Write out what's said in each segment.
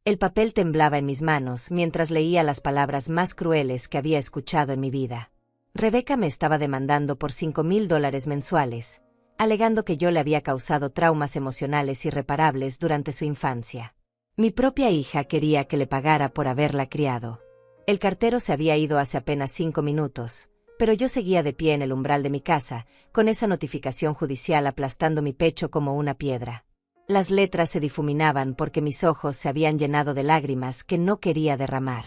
El papel temblaba en mis manos mientras leía las palabras más crueles que había escuchado en mi vida. Rebeca me estaba demandando por $5,000 mensuales, alegando que yo le había causado traumas emocionales irreparables durante su infancia. Mi propia hija quería que le pagara por haberla criado. El cartero se había ido hace apenas 5 minutos, pero yo seguía de pie en el umbral de mi casa, con esa notificación judicial aplastando mi pecho como una piedra. Las letras se difuminaban porque mis ojos se habían llenado de lágrimas que no quería derramar.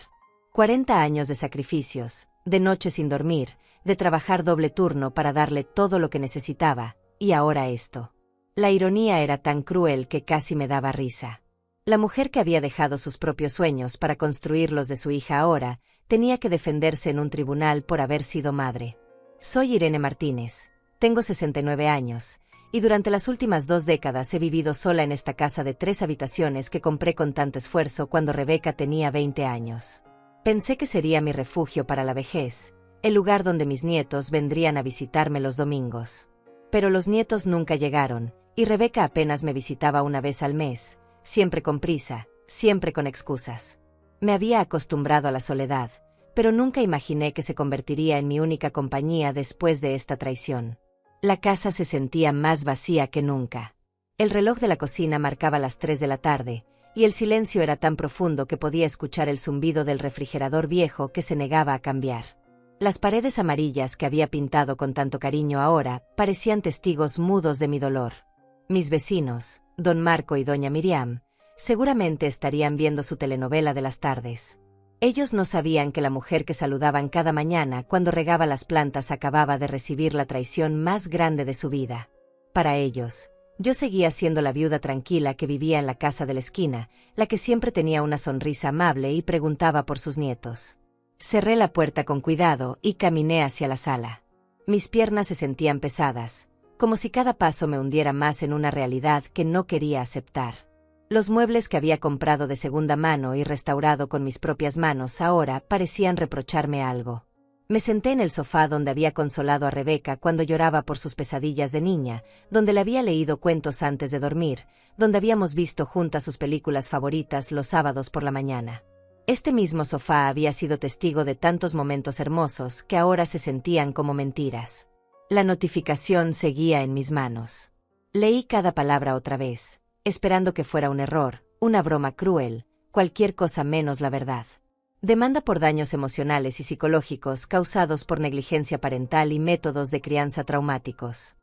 40 años de sacrificios, de noches sin dormir, de trabajar doble turno para darle todo lo que necesitaba, y ahora esto. La ironía era tan cruel que casi me daba risa. La mujer que había dejado sus propios sueños para construir los de su hija ahora, tenía que defenderse en un tribunal por haber sido madre. Soy Irene Martínez, tengo 69 años, y durante las últimas 2 décadas he vivido sola en esta casa de 3 habitaciones que compré con tanto esfuerzo cuando Rebeca tenía 20 años. Pensé que sería mi refugio para la vejez, el lugar donde mis nietos vendrían a visitarme los domingos. Pero los nietos nunca llegaron, y Rebeca apenas me visitaba una vez al mes, siempre con prisa, siempre con excusas. Me había acostumbrado a la soledad, pero nunca imaginé que se convertiría en mi única compañía después de esta traición. La casa se sentía más vacía que nunca. El reloj de la cocina marcaba las 3 de la tarde, y el silencio era tan profundo que podía escuchar el zumbido del refrigerador viejo que se negaba a cambiar. Las paredes amarillas que había pintado con tanto cariño ahora parecían testigos mudos de mi dolor. Mis vecinos, don Marco y doña Miriam, seguramente estarían viendo su telenovela de las tardes. Ellos no sabían que la mujer que saludaban cada mañana cuando regaba las plantas acababa de recibir la traición más grande de su vida. Para ellos, yo seguía siendo la viuda tranquila que vivía en la casa de la esquina, la que siempre tenía una sonrisa amable y preguntaba por sus nietos. Cerré la puerta con cuidado y caminé hacia la sala. Mis piernas se sentían pesadas, como si cada paso me hundiera más en una realidad que no quería aceptar. Los muebles que había comprado de segunda mano y restaurado con mis propias manos ahora parecían reprocharme algo. Me senté en el sofá donde había consolado a Rebeca cuando lloraba por sus pesadillas de niña, donde le había leído cuentos antes de dormir, donde habíamos visto juntas sus películas favoritas los sábados por la mañana. Este mismo sofá había sido testigo de tantos momentos hermosos que ahora se sentían como mentiras. La notificación seguía en mis manos. Leí cada palabra otra vez, esperando que fuera un error, una broma cruel, cualquier cosa menos la verdad. Demanda por daños emocionales y psicológicos causados por negligencia parental y métodos de crianza traumáticos.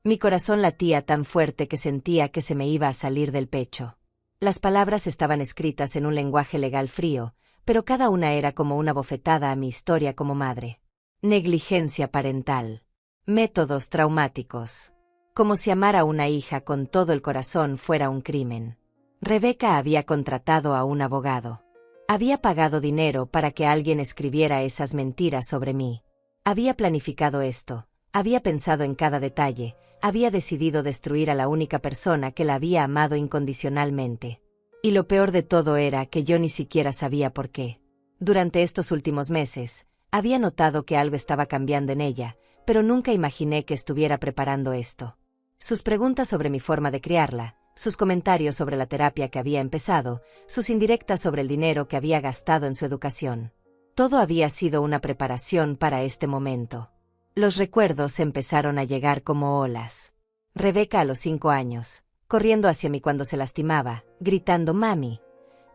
Mi corazón latía tan fuerte que sentía que se me iba a salir del pecho. Las palabras estaban escritas en un lenguaje legal frío, pero cada una era como una bofetada a mi historia como madre. Negligencia parental. Métodos traumáticos. Como si amar a una hija con todo el corazón fuera un crimen. Rebeca había contratado a un abogado. Había pagado dinero para que alguien escribiera esas mentiras sobre mí. Había planificado esto, había pensado en cada detalle, había decidido destruir a la única persona que la había amado incondicionalmente. Y lo peor de todo era que yo ni siquiera sabía por qué. Durante estos últimos meses, había notado que algo estaba cambiando en ella, pero nunca imaginé que estuviera preparando esto. Sus preguntas sobre mi forma de criarla, sus comentarios sobre la terapia que había empezado, sus indirectas sobre el dinero que había gastado en su educación. Todo había sido una preparación para este momento. Los recuerdos empezaron a llegar como olas. Rebeca a los 5 años, corriendo hacia mí cuando se lastimaba, gritando «Mami»,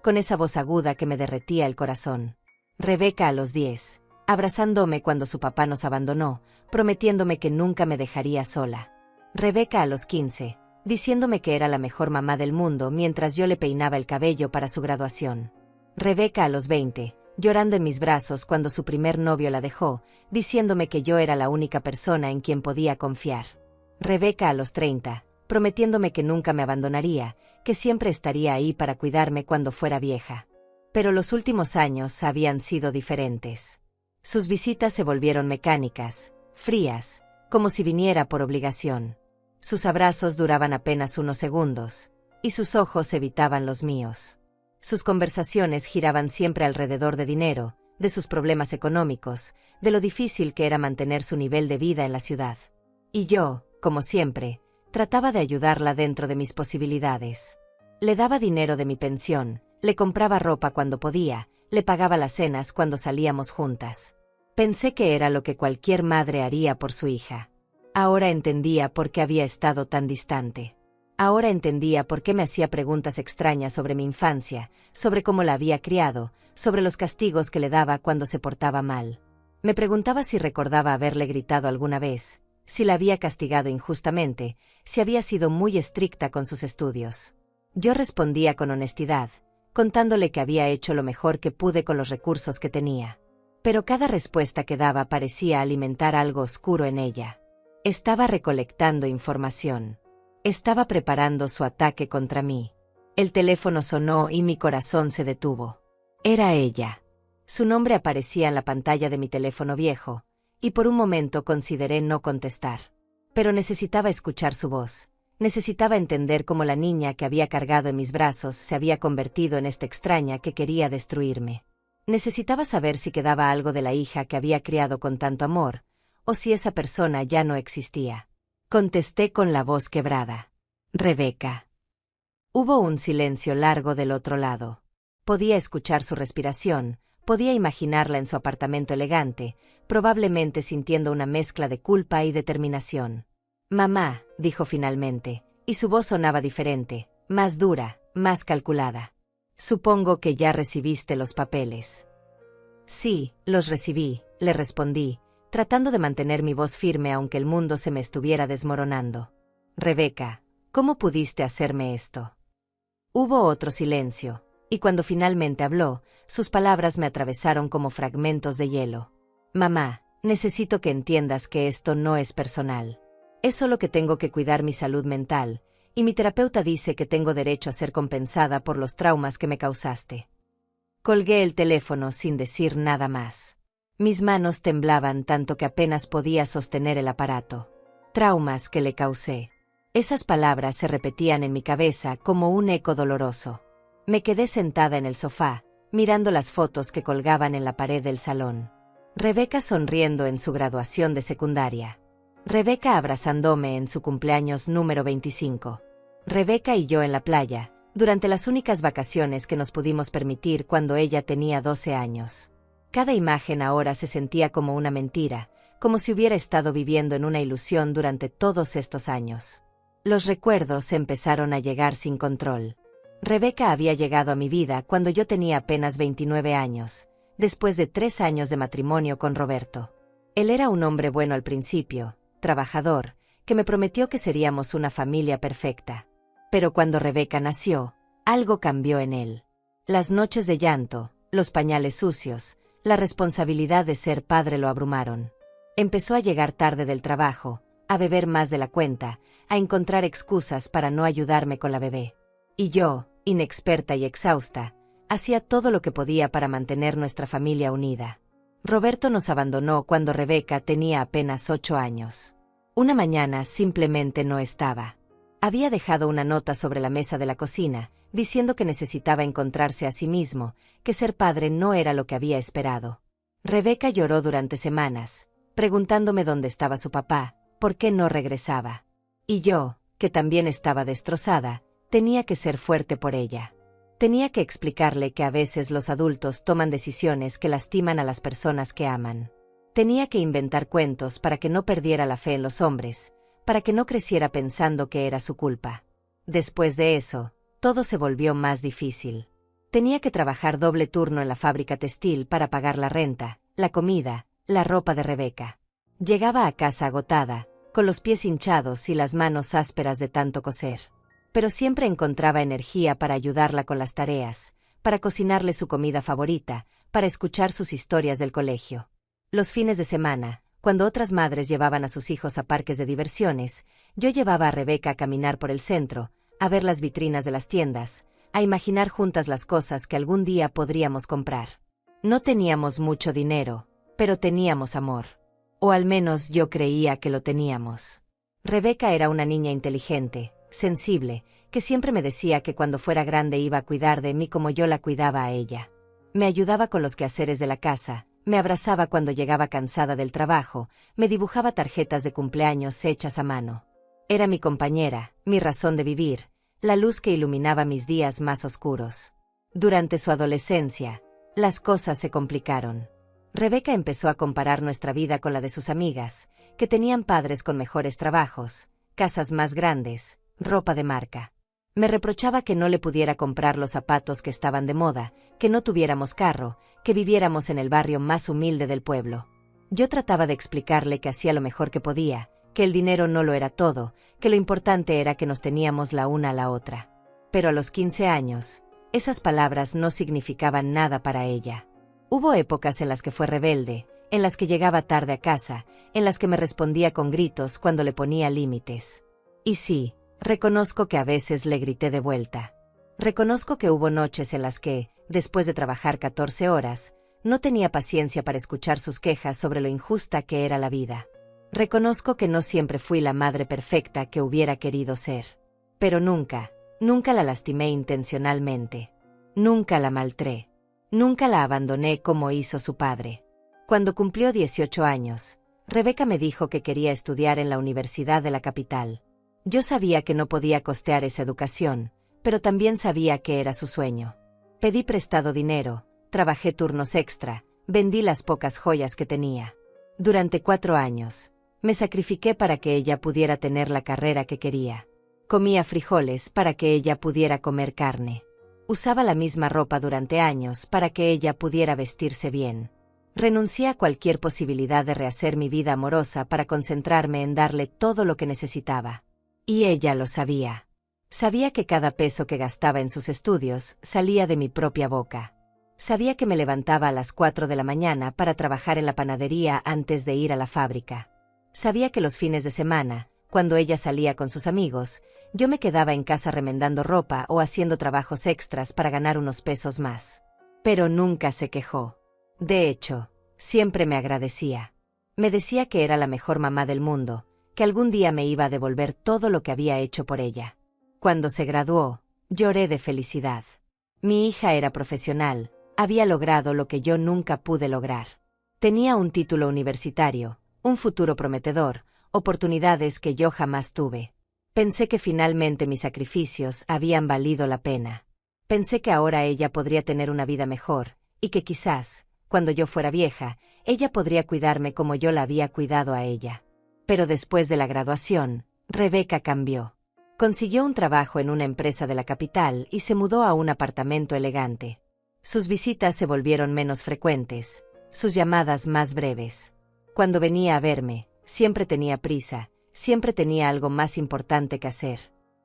con esa voz aguda que me derretía el corazón. Rebeca a los 10, abrazándome cuando su papá nos abandonó, prometiéndome que nunca me dejaría sola. Rebeca a los 15, diciéndome que era la mejor mamá del mundo mientras yo le peinaba el cabello para su graduación. Rebeca a los 20, llorando en mis brazos cuando su primer novio la dejó, diciéndome que yo era la única persona en quien podía confiar. Rebeca a los 30, prometiéndome que nunca me abandonaría, que siempre estaría ahí para cuidarme cuando fuera vieja. Pero los últimos años habían sido diferentes. Sus visitas se volvieron mecánicas, frías, como si viniera por obligación. Sus abrazos duraban apenas unos segundos, y sus ojos evitaban los míos. Sus conversaciones giraban siempre alrededor de dinero, de sus problemas económicos, de lo difícil que era mantener su nivel de vida en la ciudad. Y yo, como siempre, trataba de ayudarla dentro de mis posibilidades. Le daba dinero de mi pensión, Le compraba ropa cuando podía, le pagaba las cenas cuando salíamos juntas. Pensé que era lo que cualquier madre haría por su hija. Ahora entendía por qué había estado tan distante. Ahora entendía por qué me hacía preguntas extrañas sobre mi infancia, sobre cómo la había criado, sobre los castigos que le daba cuando se portaba mal. Me preguntaba si recordaba haberle gritado alguna vez, si la había castigado injustamente, si había sido muy estricta con sus estudios. Yo respondía con honestidad, contándole que había hecho lo mejor que pude con los recursos que tenía. Pero cada respuesta que daba parecía alimentar algo oscuro en ella. Estaba recolectando información. Estaba preparando su ataque contra mí. El teléfono sonó y mi corazón se detuvo. Era ella. Su nombre aparecía en la pantalla de mi teléfono viejo, y por un momento consideré no contestar. Pero necesitaba escuchar su voz. Necesitaba entender cómo la niña que había cargado en mis brazos se había convertido en esta extraña que quería destruirme. Necesitaba saber si quedaba algo de la hija que había criado con tanto amor, o si esa persona ya no existía. Contesté con la voz quebrada. Rebeca. Hubo un silencio largo del otro lado. Podía escuchar su respiración, podía imaginarla en su apartamento elegante, probablemente sintiendo una mezcla de culpa y determinación. Mamá, dijo finalmente, y su voz sonaba diferente, más dura, más calculada. Supongo que ya recibiste los papeles. Sí, los recibí, le respondí, tratando de mantener mi voz firme aunque el mundo se me estuviera desmoronando. Rebeca, ¿cómo pudiste hacerme esto? Hubo otro silencio, y cuando finalmente habló, sus palabras me atravesaron como fragmentos de hielo. Mamá, necesito que entiendas que esto no es personal. Es solo que tengo que cuidar mi salud mental, y mi terapeuta dice que tengo derecho a ser compensada por los traumas que me causaste. Colgué el teléfono sin decir nada más. Mis manos temblaban tanto que apenas podía sostener el aparato. Traumas que le causé. Esas palabras se repetían en mi cabeza como un eco doloroso. Me quedé sentada en el sofá, mirando las fotos que colgaban en la pared del salón. Rebeca sonriendo en su graduación de secundaria. Rebeca abrazándome en su cumpleaños número 25. Rebeca y yo en la playa, durante las únicas vacaciones que nos pudimos permitir cuando ella tenía 12 años. Cada imagen ahora se sentía como una mentira, como si hubiera estado viviendo en una ilusión durante todos estos años. Los recuerdos empezaron a llegar sin control. Rebeca había llegado a mi vida cuando yo tenía apenas 29 años, después de 3 años de matrimonio con Roberto. Él era un hombre bueno al principio, trabajador, que me prometió que seríamos una familia perfecta. Pero cuando Rebeca nació, algo cambió en él. Las noches de llanto, los pañales sucios, la responsabilidad de ser padre lo abrumaron. Empezó a llegar tarde del trabajo, a beber más de la cuenta, a encontrar excusas para no ayudarme con la bebé. Y yo, inexperta y exhausta, hacía todo lo que podía para mantener nuestra familia unida. Roberto nos abandonó cuando Rebeca tenía apenas 8 años. Una mañana simplemente no estaba. Había dejado una nota sobre la mesa de la cocina, diciendo que necesitaba encontrarse a sí mismo, que ser padre no era lo que había esperado. Rebeca lloró durante semanas, preguntándome dónde estaba su papá, por qué no regresaba. Y yo, que también estaba destrozada, tenía que ser fuerte por ella. Tenía que explicarle que a veces los adultos toman decisiones que lastiman a las personas que aman. Tenía que inventar cuentos para que no perdiera la fe en los hombres, para que no creciera pensando que era su culpa. Después de eso, todo se volvió más difícil. Tenía que trabajar doble turno en la fábrica textil para pagar la renta, la comida, la ropa de Rebeca. Llegaba a casa agotada, con los pies hinchados y las manos ásperas de tanto coser. Pero siempre encontraba energía para ayudarla con las tareas, para cocinarle su comida favorita, para escuchar sus historias del colegio. Los fines de semana, cuando otras madres llevaban a sus hijos a parques de diversiones, yo llevaba a Rebeca a caminar por el centro, a ver las vitrinas de las tiendas, a imaginar juntas las cosas que algún día podríamos comprar. No teníamos mucho dinero, pero teníamos amor. O al menos yo creía que lo teníamos. Rebeca era una niña inteligente, sensible, que siempre me decía que cuando fuera grande iba a cuidar de mí como yo la cuidaba a ella. Me ayudaba con los quehaceres de la casa, me abrazaba cuando llegaba cansada del trabajo, me dibujaba tarjetas de cumpleaños hechas a mano. Era mi compañera, mi razón de vivir, la luz que iluminaba mis días más oscuros. Durante su adolescencia, las cosas se complicaron. Rebeca empezó a comparar nuestra vida con la de sus amigas, que tenían padres con mejores trabajos, casas más grandes, ropa de marca. Me reprochaba que no le pudiera comprar los zapatos que estaban de moda, que no tuviéramos carro, que viviéramos en el barrio más humilde del pueblo. Yo trataba de explicarle que hacía lo mejor que podía, que el dinero no lo era todo, que lo importante era que nos teníamos la una a la otra. Pero a los 15 años, esas palabras no significaban nada para ella. Hubo épocas en las que fue rebelde, en las que llegaba tarde a casa, en las que me respondía con gritos cuando le ponía límites. Y sí, reconozco que a veces le grité de vuelta. Reconozco que hubo noches en las que, después de trabajar 14 horas, no tenía paciencia para escuchar sus quejas sobre lo injusta que era la vida. Reconozco que no siempre fui la madre perfecta que hubiera querido ser. Pero nunca la lastimé intencionalmente. Nunca la maltraté. Nunca la abandoné como hizo su padre. Cuando cumplió 18 años, Rebeca me dijo que quería estudiar en la Universidad de la capital. Yo sabía que no podía costear esa educación, pero también sabía que era su sueño. Pedí prestado dinero, trabajé turnos extra, vendí las pocas joyas que tenía. Durante 4 años, me sacrifiqué para que ella pudiera tener la carrera que quería. Comía frijoles para que ella pudiera comer carne. Usaba la misma ropa durante años para que ella pudiera vestirse bien. Renuncié a cualquier posibilidad de rehacer mi vida amorosa para concentrarme en darle todo lo que necesitaba. Y ella lo sabía. Sabía que cada peso que gastaba en sus estudios salía de mi propia boca. Sabía que me levantaba a las 4 de la mañana para trabajar en la panadería antes de ir a la fábrica. Sabía que los fines de semana, cuando ella salía con sus amigos, yo me quedaba en casa remendando ropa o haciendo trabajos extras para ganar unos pesos más. Pero nunca se quejó. De hecho, siempre me agradecía. Me decía que era la mejor mamá del mundo, que algún día me iba a devolver todo lo que había hecho por ella. Cuando se graduó, lloré de felicidad. Mi hija era profesional, había logrado lo que yo nunca pude lograr. Tenía un título universitario, un futuro prometedor, oportunidades que yo jamás tuve. Pensé que finalmente mis sacrificios habían valido la pena. Pensé que ahora ella podría tener una vida mejor, y que quizás, cuando yo fuera vieja, ella podría cuidarme como yo la había cuidado a ella. Pero después de la graduación, Rebeca cambió. Consiguió un trabajo en una empresa de la capital y se mudó a un apartamento elegante. Sus visitas se volvieron menos frecuentes, sus llamadas más breves. Cuando venía a verme, siempre tenía prisa, siempre tenía algo más importante que hacer.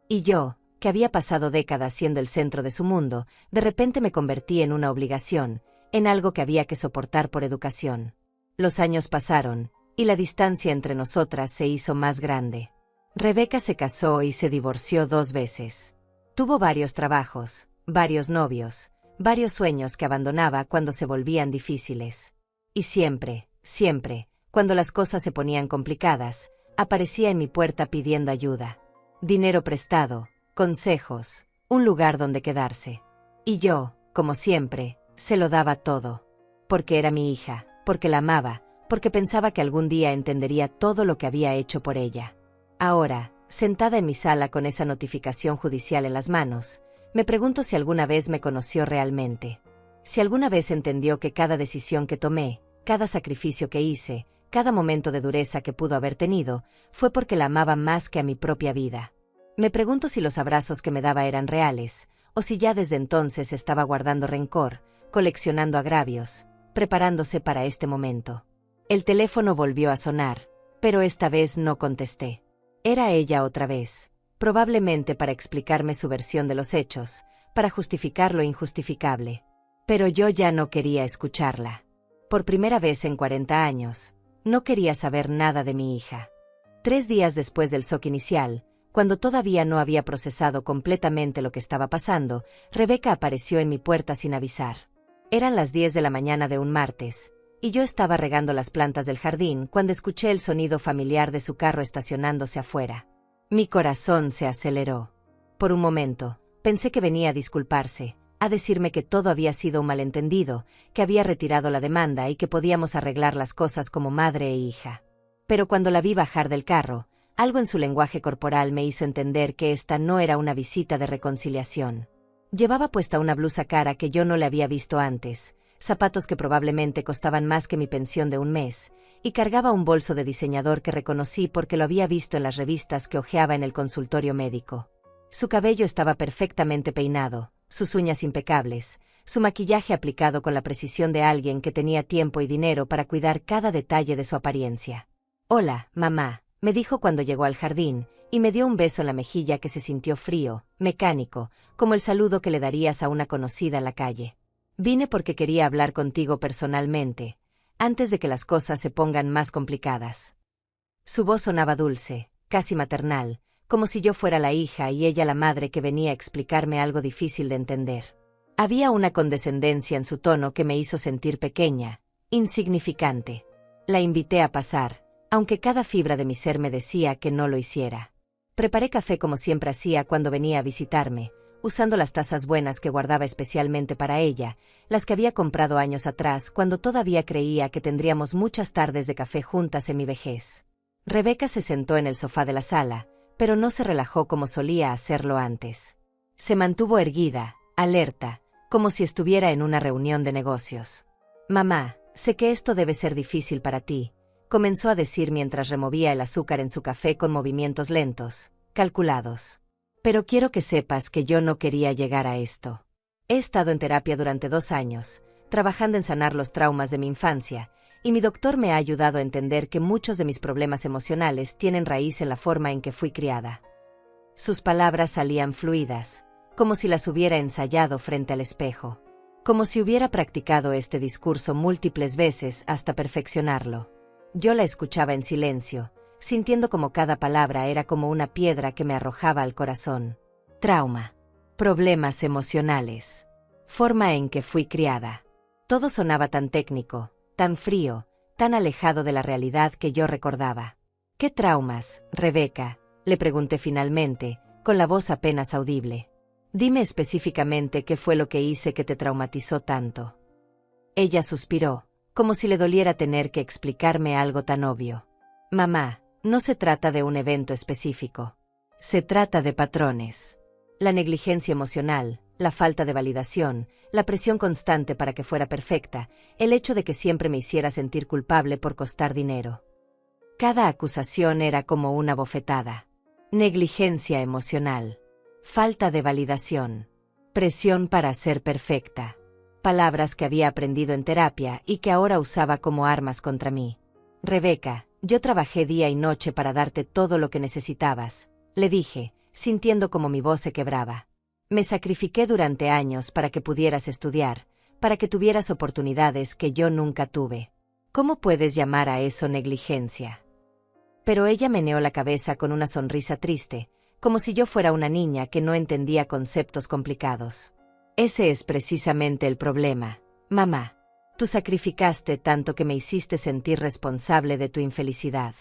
Y yo, que había pasado décadas siendo el centro de su mundo, de repente me convertí en una obligación, en algo que había que soportar por educación. Los años pasaron, y la distancia entre nosotras se hizo más grande. Rebeca se casó y se divorció 2 veces. Tuvo varios trabajos, varios novios, varios sueños que abandonaba cuando se volvían difíciles. Y siempre, cuando las cosas se ponían complicadas, aparecía en mi puerta pidiendo ayuda. Dinero prestado, consejos, un lugar donde quedarse. Y yo, como siempre, se lo daba todo. Porque era mi hija, porque la amaba, porque pensaba que algún día entendería todo lo que había hecho por ella. Ahora, sentada en mi sala con esa notificación judicial en las manos, me pregunto si alguna vez me conoció realmente. Si alguna vez entendió que cada decisión que tomé, cada sacrificio que hice, cada momento de dureza que pudo haber tenido, fue porque la amaba más que a mi propia vida. Me pregunto si los abrazos que me daba eran reales, o si ya desde entonces estaba guardando rencor, coleccionando agravios, preparándose para este momento. El teléfono volvió a sonar, pero esta vez no contesté. Era ella otra vez, probablemente para explicarme su versión de los hechos, para justificar lo injustificable. Pero yo ya no quería escucharla. Por primera vez en 40 años, no quería saber nada de mi hija. 3 días después del shock inicial, cuando todavía no había procesado completamente lo que estaba pasando, Rebeca apareció en mi puerta sin avisar. Eran las 10 de la mañana de un martes, y yo estaba regando las plantas del jardín cuando escuché el sonido familiar de su carro estacionándose afuera. Mi corazón se aceleró. Por un momento, pensé que venía a disculparse, a decirme que todo había sido un malentendido, que había retirado la demanda y que podíamos arreglar las cosas como madre e hija. Pero cuando la vi bajar del carro, algo en su lenguaje corporal me hizo entender que esta no era una visita de reconciliación. Llevaba puesta una blusa cara que yo no le había visto antes, zapatos que probablemente costaban más que mi pensión de un mes, y cargaba un bolso de diseñador que reconocí porque lo había visto en las revistas que hojeaba en el consultorio médico. Su cabello estaba perfectamente peinado, sus uñas impecables, su maquillaje aplicado con la precisión de alguien que tenía tiempo y dinero para cuidar cada detalle de su apariencia. «Hola, mamá», me dijo cuando llegó al jardín, y me dio un beso en la mejilla que se sintió frío, mecánico, como el saludo que le darías a una conocida en la calle. «Vine porque quería hablar contigo personalmente, antes de que las cosas se pongan más complicadas». Su voz sonaba dulce, casi maternal, como si yo fuera la hija y ella la madre que venía a explicarme algo difícil de entender. Había una condescendencia en su tono que me hizo sentir pequeña, insignificante. La invité a pasar, aunque cada fibra de mi ser me decía que no lo hiciera. Preparé café como siempre hacía cuando venía a visitarme, usando las tazas buenas que guardaba especialmente para ella, las que había comprado años atrás cuando todavía creía que tendríamos muchas tardes de café juntas en mi vejez. Rebeca se sentó en el sofá de la sala, pero no se relajó como solía hacerlo antes. Se mantuvo erguida, alerta, como si estuviera en una reunión de negocios. «Mamá, sé que esto debe ser difícil para ti», comenzó a decir mientras removía el azúcar en su café con movimientos lentos, calculados. «Pero quiero que sepas que yo no quería llegar a esto. He estado en terapia durante 2 años, trabajando en sanar los traumas de mi infancia, y mi doctor me ha ayudado a entender que muchos de mis problemas emocionales tienen raíz en la forma en que fui criada». Sus palabras salían fluidas, como si las hubiera ensayado frente al espejo, como si hubiera practicado este discurso múltiples veces hasta perfeccionarlo. Yo la escuchaba en silencio, sintiendo como cada palabra era como una piedra que me arrojaba al corazón. Trauma, problemas emocionales, forma en que fui criada. Todo sonaba tan técnico, tan frío, tan alejado de la realidad que yo recordaba. «¿Qué traumas, Rebeca?», le pregunté finalmente, con la voz apenas audible. «Dime específicamente qué fue lo que hice que te traumatizó tanto». Ella suspiró, como si le doliera tener que explicarme algo tan obvio. «Mamá, no se trata de un evento específico. Se trata de patrones. La negligencia emocional, la falta de validación, la presión constante para que fuera perfecta, el hecho de que siempre me hiciera sentir culpable por costar dinero». Cada acusación era como una bofetada. Negligencia emocional. Falta de validación. Presión para ser perfecta. Palabras que había aprendido en terapia y que ahora usaba como armas contra mí. «Rebeca, yo trabajé día y noche para darte todo lo que necesitabas», le dije, sintiendo como mi voz se quebraba. «Me sacrifiqué durante años para que pudieras estudiar, para que tuvieras oportunidades que yo nunca tuve. ¿Cómo puedes llamar a eso negligencia?». Pero ella meneó la cabeza con una sonrisa triste, como si yo fuera una niña que no entendía conceptos complicados. «Ese es precisamente el problema, mamá. Tú sacrificaste tanto que me hiciste sentir responsable de tu infelicidad.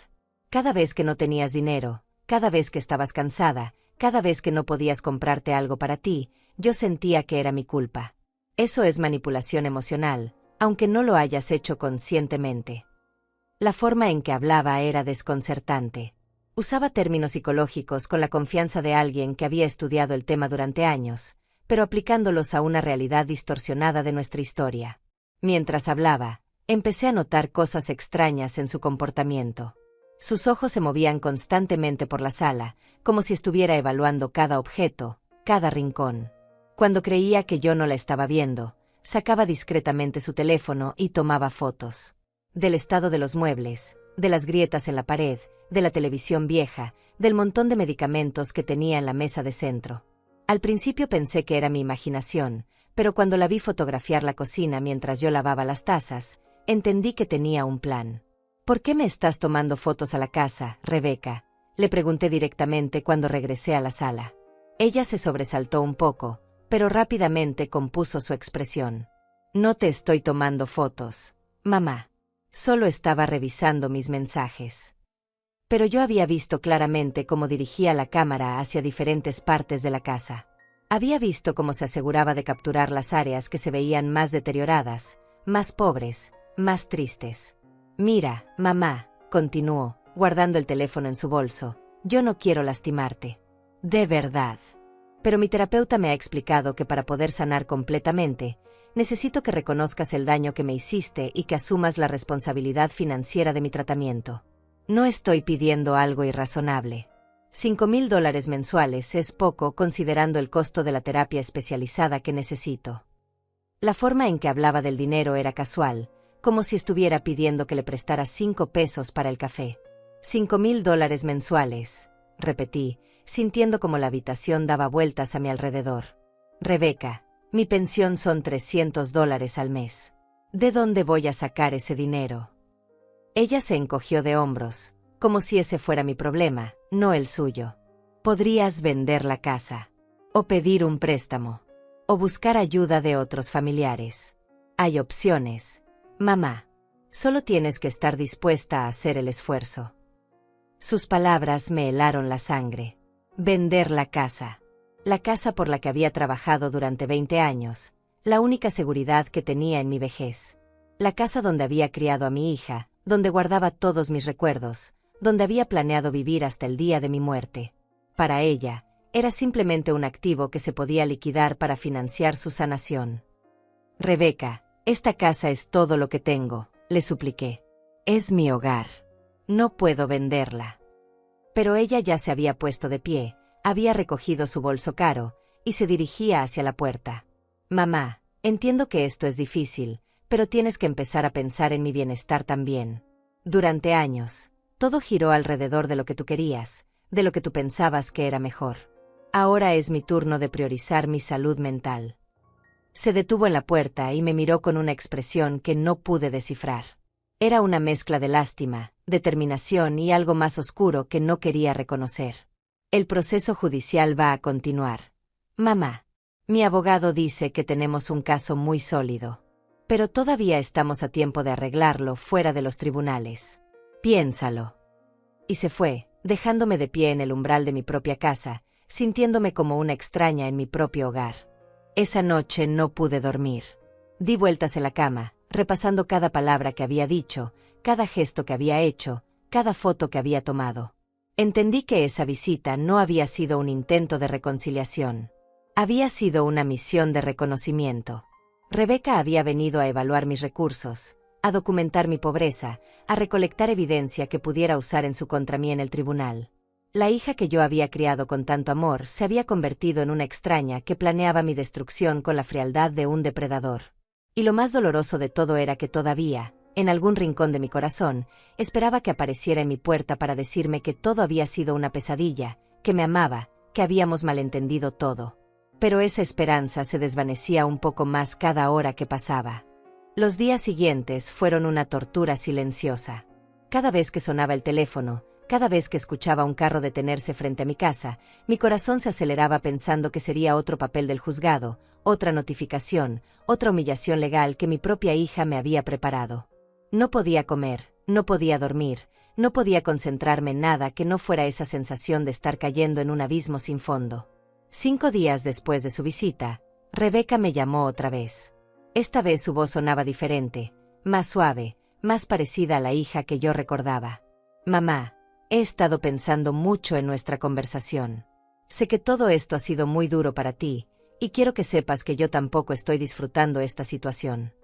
Cada vez que no tenías dinero, cada vez que estabas cansada, cada vez que no podías comprarte algo para ti, yo sentía que era mi culpa. Eso es manipulación emocional, aunque no lo hayas hecho conscientemente». La forma en que hablaba era desconcertante. Usaba términos psicológicos con la confianza de alguien que había estudiado el tema durante años, pero aplicándolos a una realidad distorsionada de nuestra historia. Mientras hablaba, empecé a notar cosas extrañas en su comportamiento. Sus ojos se movían constantemente por la sala, como si estuviera evaluando cada objeto, cada rincón. Cuando creía que yo no la estaba viendo, sacaba discretamente su teléfono y tomaba fotos. Del estado de los muebles, de las grietas en la pared, de la televisión vieja, del montón de medicamentos que tenía en la mesa de centro. Al principio pensé que era mi imaginación, pero cuando la vi fotografiar la cocina mientras yo lavaba las tazas, entendí que tenía un plan. «¿Por qué me estás tomando fotos a la casa, Rebeca?», le pregunté directamente cuando regresé a la sala. Ella se sobresaltó un poco, pero rápidamente compuso su expresión. «No te estoy tomando fotos, mamá. Solo estaba revisando mis mensajes». Pero yo había visto claramente cómo dirigía la cámara hacia diferentes partes de la casa. Había visto cómo se aseguraba de capturar las áreas que se veían más deterioradas, más pobres, más tristes. «Mira, mamá», continuó, guardando el teléfono en su bolso, «yo no quiero lastimarte. De verdad. Pero mi terapeuta me ha explicado que para poder sanar completamente, necesito que reconozcas el daño que me hiciste y que asumas la responsabilidad financiera de mi tratamiento. No estoy pidiendo algo irrazonable. $5,000 mensuales es poco considerando el costo de la terapia especializada que necesito. La forma en que hablaba del dinero era casual, como si estuviera pidiendo que le prestara 5 pesos para el café. $5,000 mensuales, repetí, sintiendo como la habitación daba vueltas a mi alrededor. Rebeca, mi pensión son $300 al mes. ¿De dónde voy a sacar ese dinero? Ella se encogió de hombros, como si ese fuera mi problema, no el suyo. Podrías vender la casa, o pedir un préstamo, o buscar ayuda de otros familiares. Hay opciones, mamá. Solo tienes que estar dispuesta a hacer el esfuerzo. Sus palabras me helaron la sangre. Vender la casa por la que había trabajado durante 20 años, la única seguridad que tenía en mi vejez. La casa donde había criado a mi hija, donde guardaba todos mis recuerdos, donde había planeado vivir hasta el día de mi muerte. Para ella, era simplemente un activo que se podía liquidar para financiar su sanación. Rebeca, esta casa es todo lo que tengo, le supliqué. Es mi hogar. No puedo venderla. Pero ella ya se había puesto de pie, había recogido su bolso caro, y se dirigía hacia la puerta. Mamá, entiendo que esto es difícil, pero tienes que empezar a pensar en mi bienestar también. Durante años, todo giró alrededor de lo que tú querías, de lo que tú pensabas que era mejor. Ahora es mi turno de priorizar mi salud mental. Se detuvo en la puerta y me miró con una expresión que no pude descifrar. Era una mezcla de lástima, determinación y algo más oscuro que no quería reconocer. El proceso judicial va a continuar. Mamá, mi abogado dice que tenemos un caso muy sólido. Pero todavía estamos a tiempo de arreglarlo fuera de los tribunales. Piénsalo. Y se fue, dejándome de pie en el umbral de mi propia casa, sintiéndome como una extraña en mi propio hogar. Esa noche no pude dormir. Di vueltas en la cama, repasando cada palabra que había dicho, cada gesto que había hecho, cada foto que había tomado. Entendí que esa visita no había sido un intento de reconciliación. Había sido una misión de reconocimiento. Rebeca había venido a evaluar mis recursos, a documentar mi pobreza, a recolectar evidencia que pudiera usar en su contra mí en el tribunal. La hija que yo había criado con tanto amor se había convertido en una extraña que planeaba mi destrucción con la frialdad de un depredador. Y lo más doloroso de todo era que todavía, en algún rincón de mi corazón, esperaba que apareciera en mi puerta para decirme que todo había sido una pesadilla, que me amaba, que habíamos malentendido todo. Pero esa esperanza se desvanecía un poco más cada hora que pasaba. Los días siguientes fueron una tortura silenciosa. Cada vez que sonaba el teléfono, cada vez que escuchaba un carro detenerse frente a mi casa, mi corazón se aceleraba pensando que sería otro papel del juzgado, otra notificación, otra humillación legal que mi propia hija me había preparado. No podía comer, no podía dormir, no podía concentrarme en nada que no fuera esa sensación de estar cayendo en un abismo sin fondo. 5 días después de su visita, Rebeca me llamó otra vez. Esta vez su voz sonaba diferente, más suave, más parecida a la hija que yo recordaba. Mamá, he estado pensando mucho en nuestra conversación. Sé que todo esto ha sido muy duro para ti, y quiero que sepas que yo tampoco estoy disfrutando esta situación.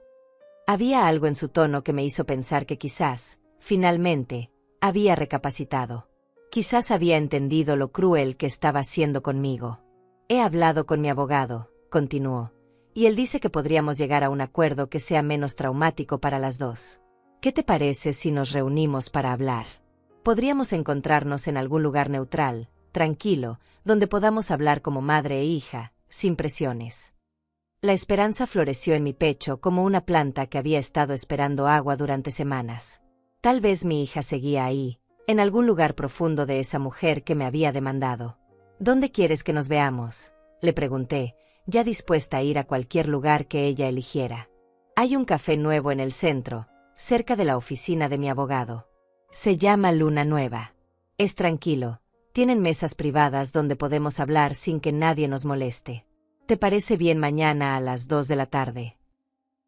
Había algo en su tono que me hizo pensar que quizás, finalmente, había recapacitado. Quizás había entendido lo cruel que estaba haciendo conmigo. He hablado con mi abogado, continuó, y él dice que podríamos llegar a un acuerdo que sea menos traumático para las dos. ¿Qué te parece si nos reunimos para hablar? Podríamos encontrarnos en algún lugar neutral, tranquilo, donde podamos hablar como madre e hija, sin presiones. La esperanza floreció en mi pecho como una planta que había estado esperando agua durante semanas. Tal vez mi hija seguía ahí, en algún lugar profundo de esa mujer que me había demandado. ¿Dónde quieres que nos veamos?, le pregunté, ya dispuesta a ir a cualquier lugar que ella eligiera. Hay un café nuevo en el centro, cerca de la oficina de mi abogado. Se llama Luna Nueva. Es tranquilo, tienen mesas privadas donde podemos hablar sin que nadie nos moleste. ¿Te parece bien mañana a las 2 de la tarde?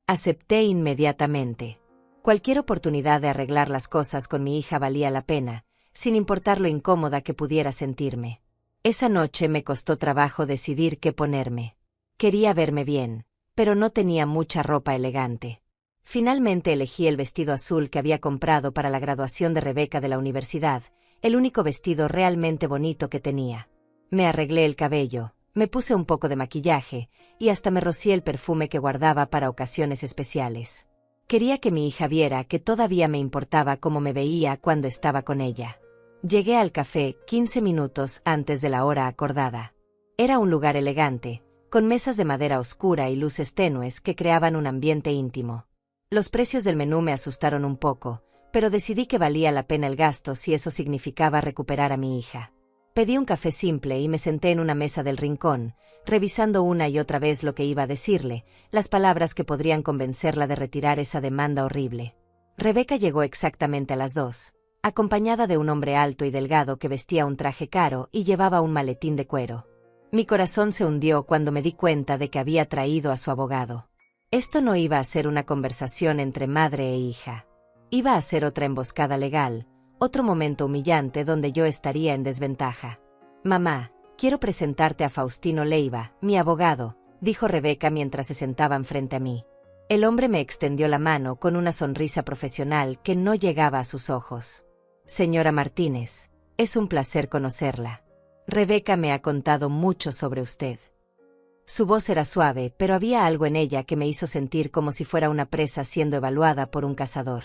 Acepté inmediatamente. Cualquier oportunidad de arreglar las cosas con mi hija valía la pena, sin importar lo incómoda que pudiera sentirme. Esa noche me costó trabajo decidir qué ponerme. Quería verme bien, pero no tenía mucha ropa elegante. Finalmente elegí el vestido azul que había comprado para la graduación de Rebeca de la universidad, el único vestido realmente bonito que tenía. Me arreglé el cabello, me puse un poco de maquillaje, y hasta me rocié el perfume que guardaba para ocasiones especiales. Quería que mi hija viera que todavía me importaba cómo me veía cuando estaba con ella. Llegué al café 15 minutos antes de la hora acordada. Era un lugar elegante, con mesas de madera oscura y luces tenues que creaban un ambiente íntimo. Los precios del menú me asustaron un poco, pero decidí que valía la pena el gasto si eso significaba recuperar a mi hija. Pedí un café simple y me senté en una mesa del rincón, revisando una y otra vez lo que iba a decirle, las palabras que podrían convencerla de retirar esa demanda horrible. Rebeca llegó exactamente a las 2, acompañada de un hombre alto y delgado que vestía un traje caro y llevaba un maletín de cuero. Mi corazón se hundió cuando me di cuenta de que había traído a su abogado. Esto no iba a ser una conversación entre madre e hija. Iba a ser otra emboscada legal, otro momento humillante donde yo estaría en desventaja. «Mamá, quiero presentarte a Faustino Leiva, mi abogado», dijo Rebeca mientras se sentaban frente a mí. El hombre me extendió la mano con una sonrisa profesional que no llegaba a sus ojos. «Señora Martínez, es un placer conocerla. Rebeca me ha contado mucho sobre usted». Su voz era suave, pero había algo en ella que me hizo sentir como si fuera una presa siendo evaluada por un cazador.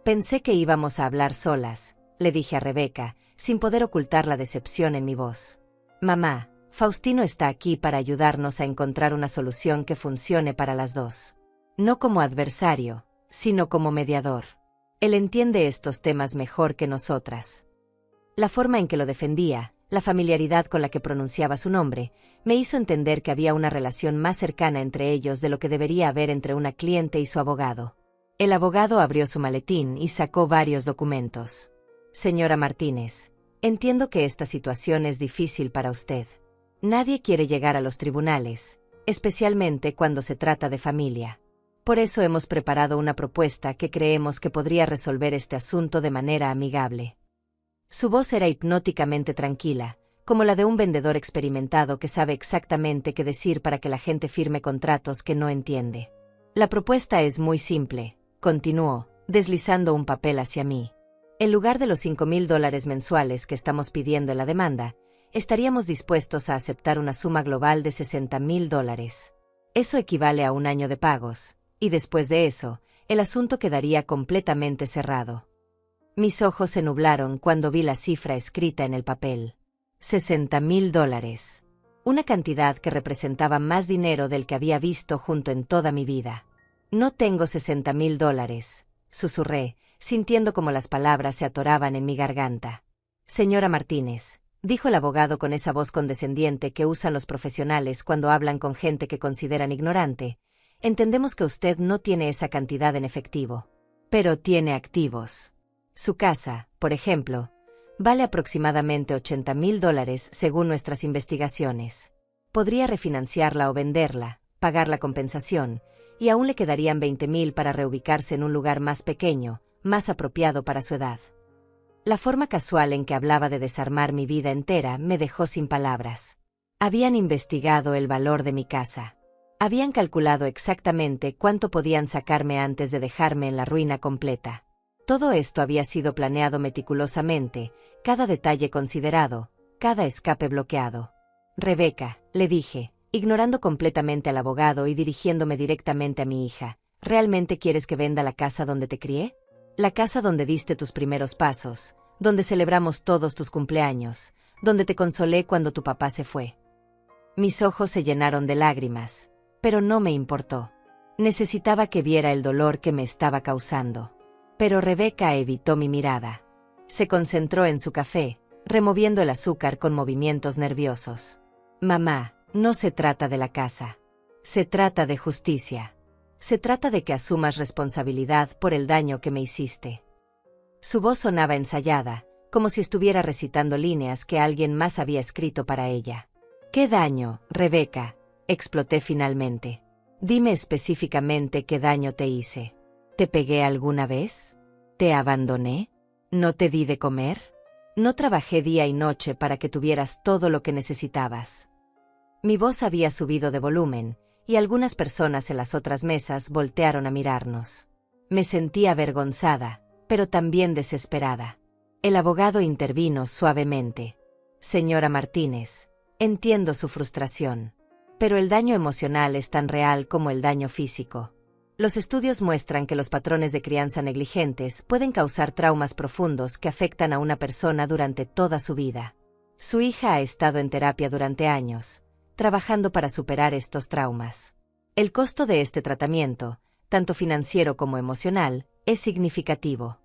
«Pensé que íbamos a hablar solas», le dije a Rebeca, sin poder ocultar la decepción en mi voz. «Mamá, Faustino está aquí para ayudarnos a encontrar una solución que funcione para las dos. No como adversario, sino como mediador. Él entiende estos temas mejor que nosotras». La forma en que lo defendía, la familiaridad con la que pronunciaba su nombre, me hizo entender que había una relación más cercana entre ellos de lo que debería haber entre una cliente y su abogado. El abogado abrió su maletín y sacó varios documentos. «Señora Martínez, entiendo que esta situación es difícil para usted. Nadie quiere llegar a los tribunales, especialmente cuando se trata de familia. Por eso hemos preparado una propuesta que creemos que podría resolver este asunto de manera amigable». Su voz era hipnóticamente tranquila, como la de un vendedor experimentado que sabe exactamente qué decir para que la gente firme contratos que no entiende. «La propuesta es muy simple», continuó, deslizando un papel hacia mí. «En lugar de los $5,000 mensuales que estamos pidiendo en la demanda, estaríamos dispuestos a aceptar una suma global de $60,000. Eso equivale a un año de pagos, y después de eso, el asunto quedaría completamente cerrado». Mis ojos se nublaron cuando vi la cifra escrita en el papel. $60,000. Una cantidad que representaba más dinero del que había visto junto en toda mi vida. «No tengo $60,000», susurré, sintiendo como las palabras se atoraban en mi garganta. «Señora Martínez», dijo el abogado con esa voz condescendiente que usan los profesionales cuando hablan con gente que consideran ignorante, «entendemos que usted no tiene esa cantidad en efectivo. Pero tiene activos. Su casa, por ejemplo, vale aproximadamente $80,000 según nuestras investigaciones. Podría refinanciarla o venderla, pagar la compensación, y aún le quedarían $20,000 para reubicarse en un lugar más pequeño, más apropiado para su edad». La forma casual en que hablaba de desarmar mi vida entera me dejó sin palabras. Habían investigado el valor de mi casa. Habían calculado exactamente cuánto podían sacarme antes de dejarme en la ruina completa. Todo esto había sido planeado meticulosamente, cada detalle considerado, cada escape bloqueado. «Rebeca», le dije, ignorando completamente al abogado y dirigiéndome directamente a mi hija, «¿realmente quieres que venda la casa donde te crié? La casa donde diste tus primeros pasos, donde celebramos todos tus cumpleaños, donde te consolé cuando tu papá se fue». Mis ojos se llenaron de lágrimas, pero no me importó. Necesitaba que viera el dolor que me estaba causando. Pero Rebeca evitó mi mirada. Se concentró en su café, removiendo el azúcar con movimientos nerviosos. «Mamá, no se trata de la casa. Se trata de justicia. Se trata de que asumas responsabilidad por el daño que me hiciste». Su voz sonaba ensayada, como si estuviera recitando líneas que alguien más había escrito para ella. «¿Qué daño, Rebeca?», exploté finalmente. «Dime específicamente qué daño te hice. ¿Te pegué alguna vez? ¿Te abandoné? ¿No te di de comer? No trabajé día y noche para que tuvieras todo lo que necesitabas. Mi voz había subido de volumen, y algunas personas en las otras mesas voltearon a mirarnos. Me sentí avergonzada, pero también desesperada. El abogado intervino suavemente. Señora Martínez, entiendo su frustración. Pero el daño emocional es tan real como el daño físico. Los estudios muestran que los patrones de crianza negligentes pueden causar traumas profundos que afectan a una persona durante toda su vida. Su hija ha estado en terapia durante años, trabajando para superar estos traumas. El costo de este tratamiento, tanto financiero como emocional, es significativo.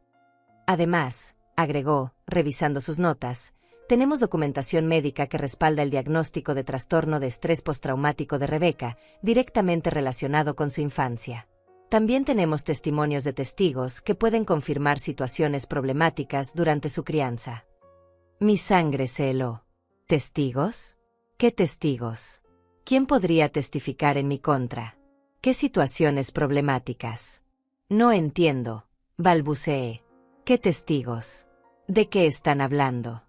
Además, agregó, revisando sus notas, tenemos documentación médica que respalda el diagnóstico de trastorno de estrés postraumático de Rebeca, directamente relacionado con su infancia. También tenemos testimonios de testigos que pueden confirmar situaciones problemáticas durante su crianza. Mi sangre se heló. ¿Testigos? ¿Qué testigos? ¿Quién podría testificar en mi contra? ¿Qué situaciones problemáticas? No entiendo, balbuceé. ¿Qué testigos? ¿De qué están hablando?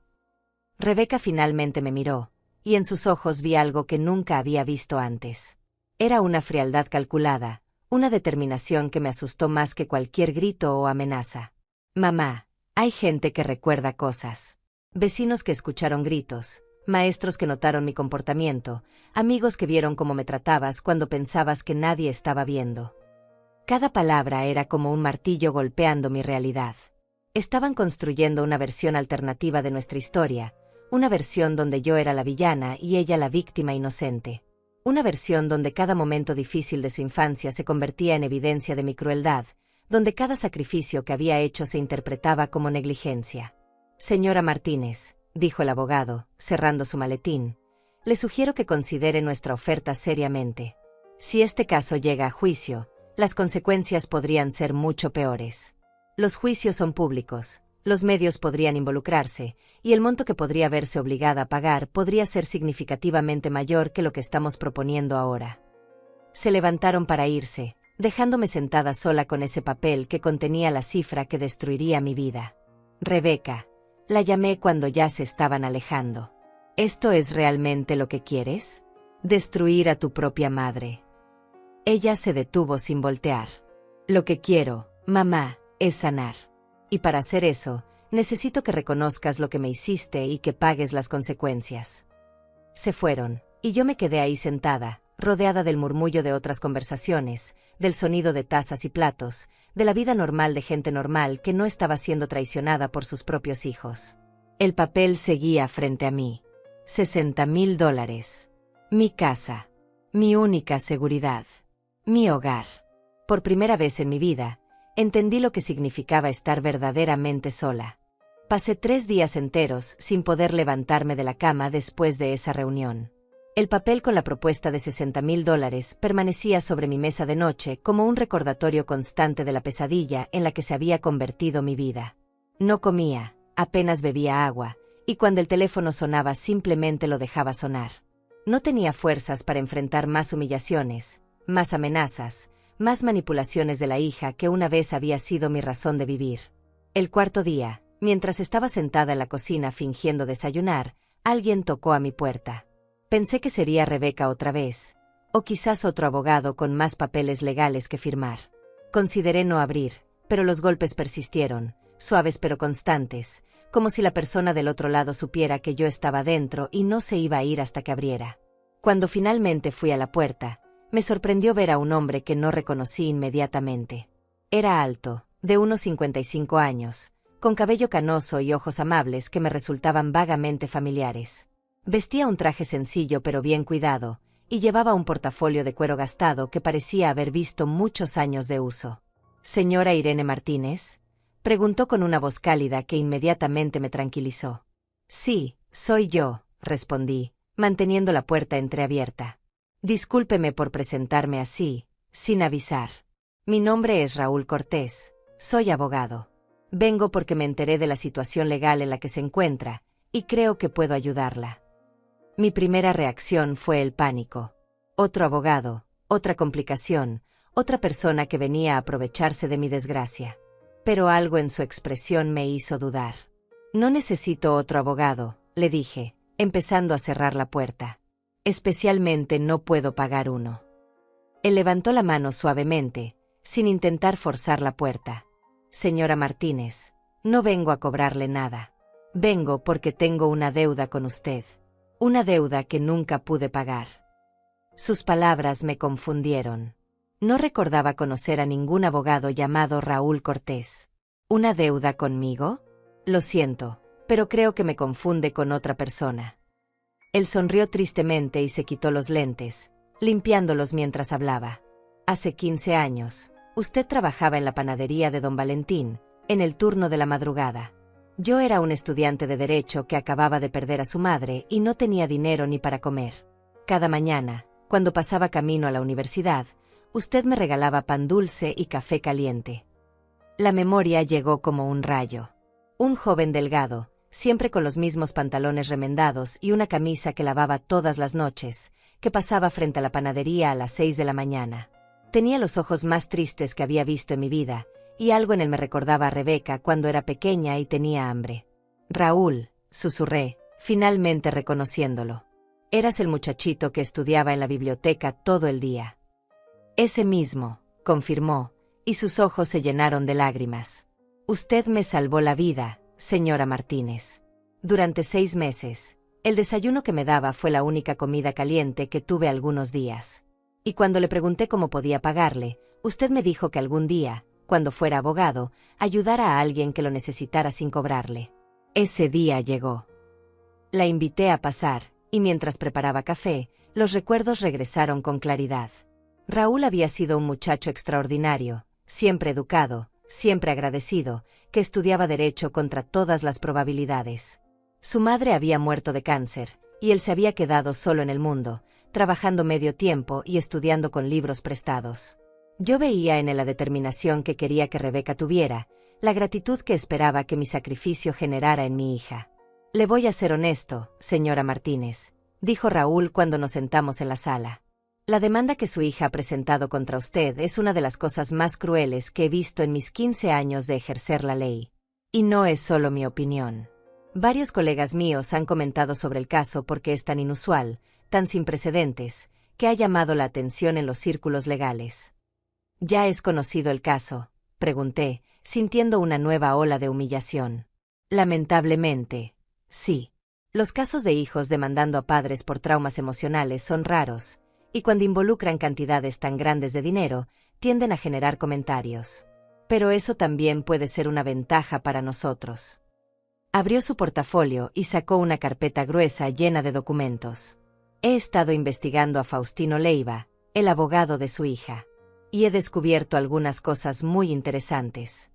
Rebeca finalmente me miró, y en sus ojos vi algo que nunca había visto antes. Era una frialdad calculada, una determinación que me asustó más que cualquier grito o amenaza. Mamá, hay gente que recuerda cosas. Vecinos que escucharon gritos, maestros que notaron mi comportamiento, amigos que vieron cómo me tratabas cuando pensabas que nadie estaba viendo. Cada palabra era como un martillo golpeando mi realidad. Estaban construyendo una versión alternativa de nuestra historia, una versión donde yo era la villana y ella la víctima inocente. Una versión donde cada momento difícil de su infancia se convertía en evidencia de mi crueldad, donde cada sacrificio que había hecho se interpretaba como negligencia. Señora Martínez, dijo el abogado, cerrando su maletín, le sugiero que considere nuestra oferta seriamente. Si este caso llega a juicio, las consecuencias podrían ser mucho peores. Los juicios son públicos, los medios podrían involucrarse, y el monto que podría verse obligada a pagar podría ser significativamente mayor que lo que estamos proponiendo ahora. Se levantaron para irse, dejándome sentada sola con ese papel que contenía la cifra que destruiría mi vida. Rebeca, la llamé cuando ya se estaban alejando. ¿Esto es realmente lo que quieres? Destruir a tu propia madre. Ella se detuvo sin voltear. Lo que quiero, mamá, es sanar. Y para hacer eso, necesito que reconozcas lo que me hiciste y que pagues las consecuencias. Se fueron, y yo me quedé ahí sentada, rodeada del murmullo de otras conversaciones, del sonido de tazas y platos, de la vida normal de gente normal que no estaba siendo traicionada por sus propios hijos. El papel seguía frente a mí. $60,000. Mi casa. Mi única seguridad. Mi hogar. Por primera vez en mi vida, entendí lo que significaba estar verdaderamente sola. Pasé 3 días enteros sin poder levantarme de la cama después de esa reunión. El papel con la propuesta de $60,000 permanecía sobre mi mesa de noche como un recordatorio constante de la pesadilla en la que se había convertido mi vida. No comía, apenas bebía agua, y cuando el teléfono sonaba simplemente lo dejaba sonar. No tenía fuerzas para enfrentar más humillaciones, más amenazas, más manipulaciones de la hija que una vez había sido mi razón de vivir. El cuarto día, mientras estaba sentada en la cocina fingiendo desayunar, alguien tocó a mi puerta. Pensé que sería Rebeca otra vez, o quizás otro abogado con más papeles legales que firmar. Consideré no abrir, pero los golpes persistieron, suaves pero constantes, como si la persona del otro lado supiera que yo estaba dentro y no se iba a ir hasta que abriera. Cuando finalmente fui a la puerta, me sorprendió ver a un hombre que no reconocí inmediatamente. Era alto, de unos 55 años, con cabello canoso y ojos amables que me resultaban vagamente familiares. Vestía un traje sencillo pero bien cuidado, y llevaba un portafolio de cuero gastado que parecía haber visto muchos años de uso. ¿Señora Irene Martínez?, preguntó con una voz cálida que inmediatamente me tranquilizó. Sí, soy yo, respondí, manteniendo la puerta entreabierta. Discúlpeme por presentarme así, sin avisar. Mi nombre es Raúl Cortés, soy abogado. Vengo porque me enteré de la situación legal en la que se encuentra, y creo que puedo ayudarla. Mi primera reacción fue el pánico. Otro abogado, otra complicación, otra persona que venía a aprovecharse de mi desgracia. Pero algo en su expresión me hizo dudar. No necesito otro abogado, le dije, empezando a cerrar la puerta. Especialmente no puedo pagar uno. Él levantó la mano suavemente, sin intentar forzar la puerta. Señora Martínez, no vengo a cobrarle nada. Vengo porque tengo una deuda con usted. Una deuda que nunca pude pagar. Sus palabras me confundieron. No recordaba conocer a ningún abogado llamado Raúl Cortés. ¿Una deuda conmigo? Lo siento, pero creo que me confunde con otra persona. Él sonrió tristemente y se quitó los lentes, limpiándolos mientras hablaba. Hace 15 años, usted trabajaba en la panadería de don Valentín, en el turno de la madrugada. Yo era un estudiante de Derecho que acababa de perder a su madre y no tenía dinero ni para comer. Cada mañana, cuando pasaba camino a la universidad, usted me regalaba pan dulce y café caliente. La memoria llegó como un rayo. Un joven delgado, siempre con los mismos pantalones remendados y una camisa que lavaba todas las noches, que pasaba frente a la panadería a las 6 de la mañana. Tenía los ojos más tristes que había visto en mi vida, y algo en él me recordaba a Rebeca cuando era pequeña y tenía hambre. Raúl, susurré, finalmente reconociéndolo. Eras el muchachito que estudiaba en la biblioteca todo el día. Ese mismo, confirmó, y sus ojos se llenaron de lágrimas. Usted me salvó la vida, señora Martínez. Durante 6 meses, el desayuno que me daba fue la única comida caliente que tuve algunos días. Y cuando le pregunté cómo podía pagarle, usted me dijo que algún día, cuando fuera abogado, ayudara a alguien que lo necesitara sin cobrarle. Ese día llegó. La invité a pasar, y mientras preparaba café, los recuerdos regresaron con claridad. Raúl había sido un muchacho extraordinario, siempre educado, siempre agradecido, que estudiaba Derecho contra todas las probabilidades. Su madre había muerto de cáncer, y él se había quedado solo en el mundo, trabajando medio tiempo y estudiando con libros prestados. Yo veía en él la determinación que quería que Rebeca tuviera, la gratitud que esperaba que mi sacrificio generara en mi hija. Le voy a ser honesto, señora Martínez, dijo Raúl cuando nos sentamos en la sala. La demanda que su hija ha presentado contra usted es una de las cosas más crueles que he visto en mis 15 años de ejercer la ley. Y no es solo mi opinión. Varios colegas míos han comentado sobre el caso porque es tan inusual, tan sin precedentes, que ha llamado la atención en los círculos legales. ¿Ya es conocido el caso?, pregunté, sintiendo una nueva ola de humillación. Lamentablemente, sí. Los casos de hijos demandando a padres por traumas emocionales son raros, y cuando involucran cantidades tan grandes de dinero, tienden a generar comentarios. Pero eso también puede ser una ventaja para nosotros. Abrió su portafolio y sacó una carpeta gruesa llena de documentos. He estado investigando a Faustino Leiva, el abogado de su hija, y he descubierto algunas cosas muy interesantes.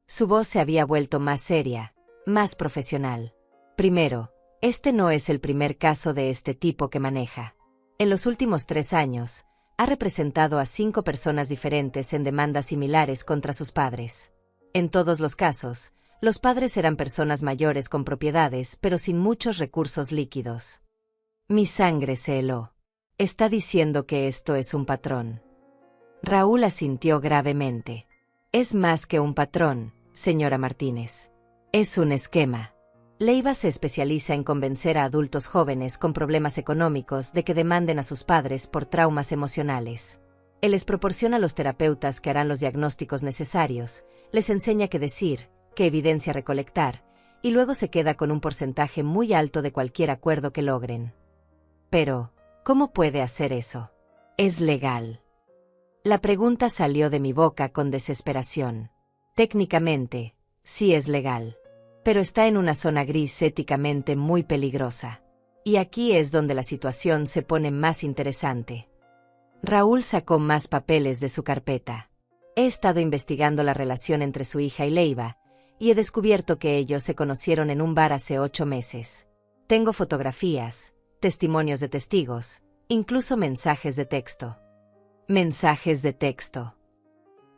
Su voz se había vuelto más seria, más profesional. Primero, este no es el primer caso de este tipo que maneja. En los últimos 3 años, ha representado a 5 personas diferentes en demandas similares contra sus padres. En todos los casos, los padres eran personas mayores con propiedades pero sin muchos recursos líquidos. Mi sangre se heló. Está diciendo que esto es un patrón. Raúl asintió gravemente. Es más que un patrón, señora Martínez. Es un esquema. Leiva se especializa en convencer a adultos jóvenes con problemas económicos de que demanden a sus padres por traumas emocionales. Él les proporciona a los terapeutas que harán los diagnósticos necesarios, les enseña qué decir, qué evidencia recolectar, y luego se queda con un porcentaje muy alto de cualquier acuerdo que logren. Pero, ¿cómo puede hacer eso? Es legal. La pregunta salió de mi boca con desesperación. Técnicamente, sí es legal. Pero está en una zona gris éticamente muy peligrosa. Y aquí es donde la situación se pone más interesante. Raúl sacó más papeles de su carpeta. He estado investigando la relación entre su hija y Leiva, y he descubierto que ellos se conocieron en un bar hace 8 meses. Tengo fotografías, testimonios de testigos, incluso mensajes de texto. Mensajes de texto.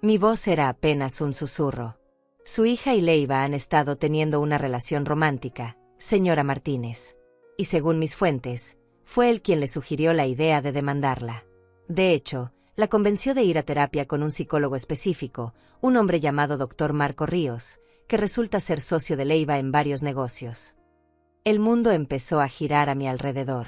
Mi voz era apenas un susurro. Su hija y Leiva han estado teniendo una relación romántica, señora Martínez. Y según mis fuentes, fue él quien le sugirió la idea de demandarla. De hecho, la convenció de ir a terapia con un psicólogo específico, un hombre llamado Dr. Marco Ríos, que resulta ser socio de Leiva en varios negocios. El mundo empezó a girar a mi alrededor.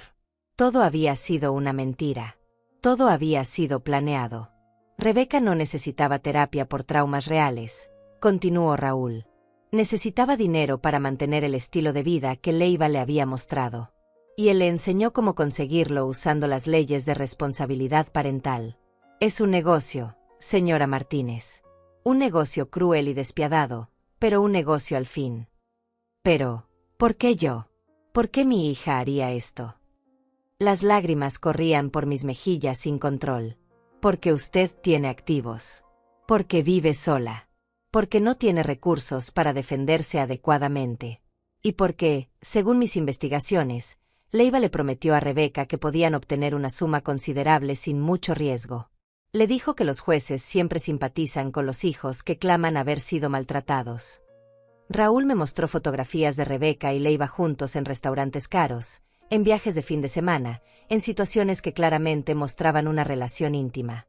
Todo había sido una mentira. Todo había sido planeado. Rebeca no necesitaba terapia por traumas reales, continuó Raúl. Necesitaba dinero para mantener el estilo de vida que Leiva le había mostrado. Y él le enseñó cómo conseguirlo usando las leyes de responsabilidad parental. Es un negocio, señora Martínez. Un negocio cruel y despiadado, pero un negocio al fin. Pero, ¿por qué yo? ¿Por qué mi hija haría esto? Las lágrimas corrían por mis mejillas sin control. Porque usted tiene activos. Porque vive sola. Porque no tiene recursos para defenderse adecuadamente. Y porque, según mis investigaciones, Leiva le prometió a Rebeca que podían obtener una suma considerable sin mucho riesgo. Le dijo que los jueces siempre simpatizan con los hijos que claman haber sido maltratados. Raúl me mostró fotografías de Rebeca y Leiva juntos en restaurantes caros, en viajes de fin de semana, en situaciones que claramente mostraban una relación íntima.